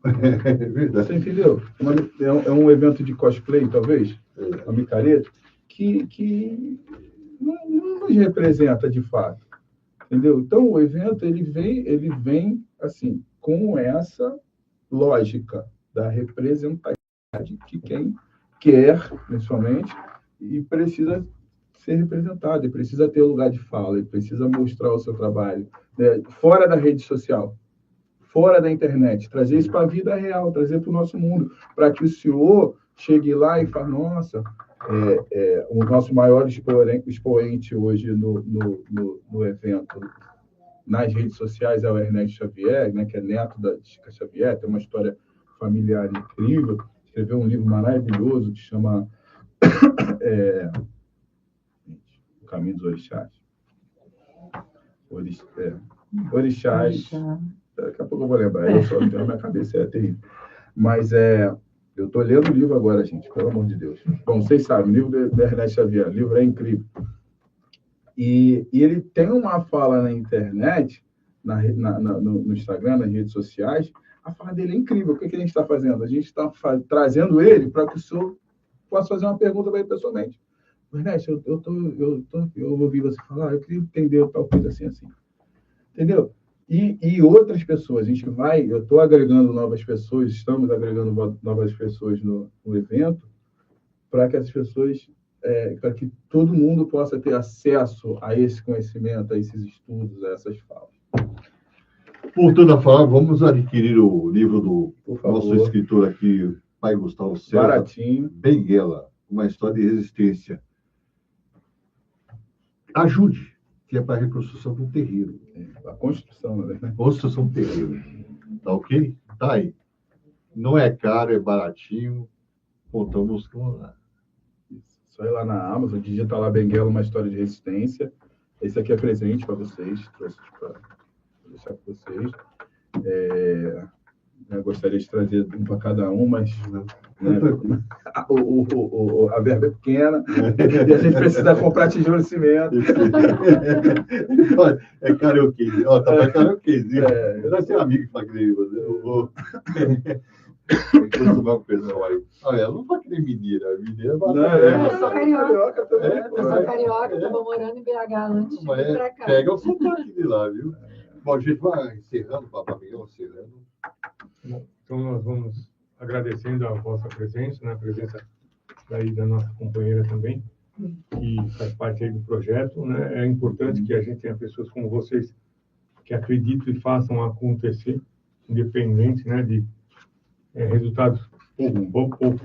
Verdade. Você entendeu? É um evento de cosplay, talvez, uma micareta, que não nos representa de fato. Entendeu? Então, o evento ele vem assim, com essa lógica da representatividade de quem quer, principalmente, e precisa ser representado, e precisa ter lugar de fala, e precisa mostrar o seu trabalho, né? Fora da rede social, fora da internet, trazer isso para a vida real, trazer para o nosso mundo, para que o senhor chegue lá e fale, nossa, o nosso maior expoente hoje no evento, nas redes sociais, é o Ernesto Xavier, né, que é neto da Chica Xavier, tem uma história familiar incrível, escreveu um livro maravilhoso que chama O Caminho dos Orixás. Orixás. Daqui a pouco eu vou lembrar, eu só tenho na minha cabeça, é terrível. Mas eu estou lendo o livro agora, gente, pelo amor de Deus. Bom, vocês sabem, o livro do Ernesto Xavier, o livro é incrível. E ele tem uma fala na internet, no Instagram, nas redes sociais, a fala dele é incrível. O que a gente está fazendo? A gente está trazendo ele para que o senhor possa fazer uma pergunta para ele pessoalmente. Ernesto, eu ouvi você falar, eu queria entender tal coisa assim. Entendeu? E outras pessoas, eu estou agregando novas pessoas, estamos agregando novas pessoas no evento, para que as pessoas, para que todo mundo possa ter acesso a esse conhecimento, a esses estudos, a essas falas. Voltando a falar, vamos adquirir o livro do nosso escritor aqui, Pai Gustavo César Baratinho. Benguela, uma história de resistência. Ajude, que é para a reconstrução do terreiro. A construção, né? Construção do terreiro. Tá ok? Tá aí. Não é caro, é baratinho. Contamos com... Só ir lá na Amazon, digita lá Benguela, uma história de resistência. Esse aqui é presente para vocês. Trouxe para deixar para vocês. Eu gostaria de trazer um para cada um, mas né, a verba é pequena e a gente precisa comprar tijolo e cimento. É karaokê. Ó, tá para karaokêzinho. Eu não tenho amigo que fala que nem você. Eu vou tomar um pessoal aí. Olha, não fala que nem mineira. Mineira eu sou carioca também. Eu sou carioca, estava morando em BH antes de vir para cá. Pega o sotaque de lá, viu? Bom, a gente vai encerrando, Papai Miguel, encerrando. Então, nós vamos agradecendo a vossa presença, né? A presença daí da nossa companheira também, que faz parte aí do projeto, né? É importante que a gente tenha pessoas como vocês que acreditam e façam acontecer, independente, né, de resultados pouco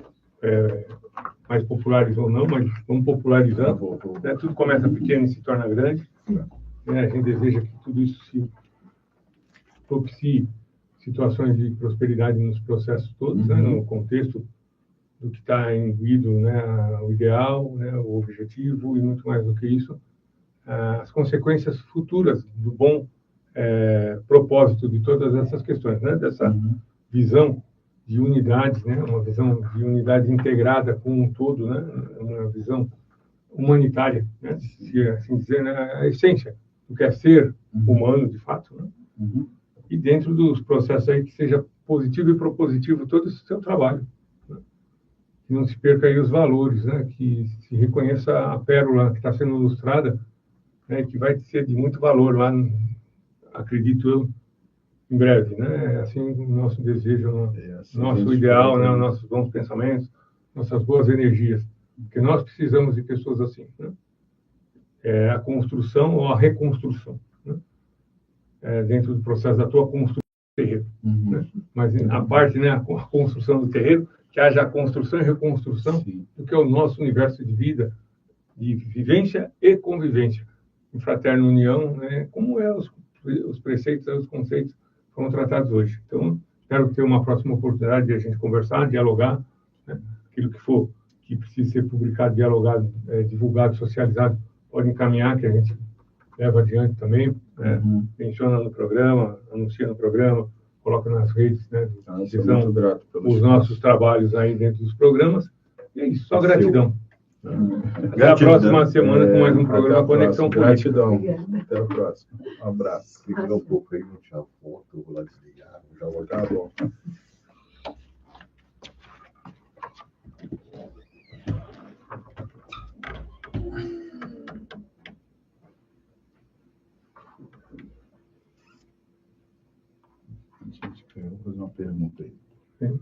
mais populares ou não, mas vamos popularizando. Né? Tudo começa pequeno e se torna grande. Né? A gente deseja que tudo isso se propicie situações de prosperidade nos processos todos, né, no contexto do que está imbuído, né, o ideal, né, o objetivo e muito mais do que isso, as consequências futuras do bom propósito de todas essas questões, né, dessa visão de unidade, né, uma visão de unidade integrada com um todo, né, uma visão humanitária, né, se assim dizer, né, a essência do que é ser humano de fato, né? E dentro dos processos aí que seja positivo e propositivo todo esse seu trabalho. Né? Que não se perca aí os valores, né? Que se reconheça a pérola que está sendo ilustrada, né? Que vai ser de muito valor lá, acredito eu, em breve. Né? Assim, o nosso desejo, nosso ideal, né? Os nossos bons pensamentos, nossas boas energias. Porque nós precisamos de pessoas assim. Né? A construção ou a reconstrução. Né? Dentro do processo da tua construção do terreiro. Né? Mas a parte, né, a construção do terreiro, que haja a construção e reconstrução do que é o nosso universo de vida, de vivência e convivência, em fraterna união, né, como os preceitos e os conceitos foram tratados hoje. Então, espero ter uma próxima oportunidade de a gente conversar, dialogar, né, aquilo que for que precisa ser publicado, dialogado, divulgado, socializado, pode encaminhar, que a gente leva adiante também, né? Menciona no programa, anuncia no programa, coloca nas redes, né? Que são os nossos trabalhos aí dentro dos programas. E é isso, só gratidão. Até a próxima semana com mais um programa Conexão Política. Gratidão. Até a próxima. Um abraço. Fica um pouco aí, não tinha foto, eu vou lá desligar, já vou. Tá bom. Gente, eu vou fazer uma pergunta aí. Sim.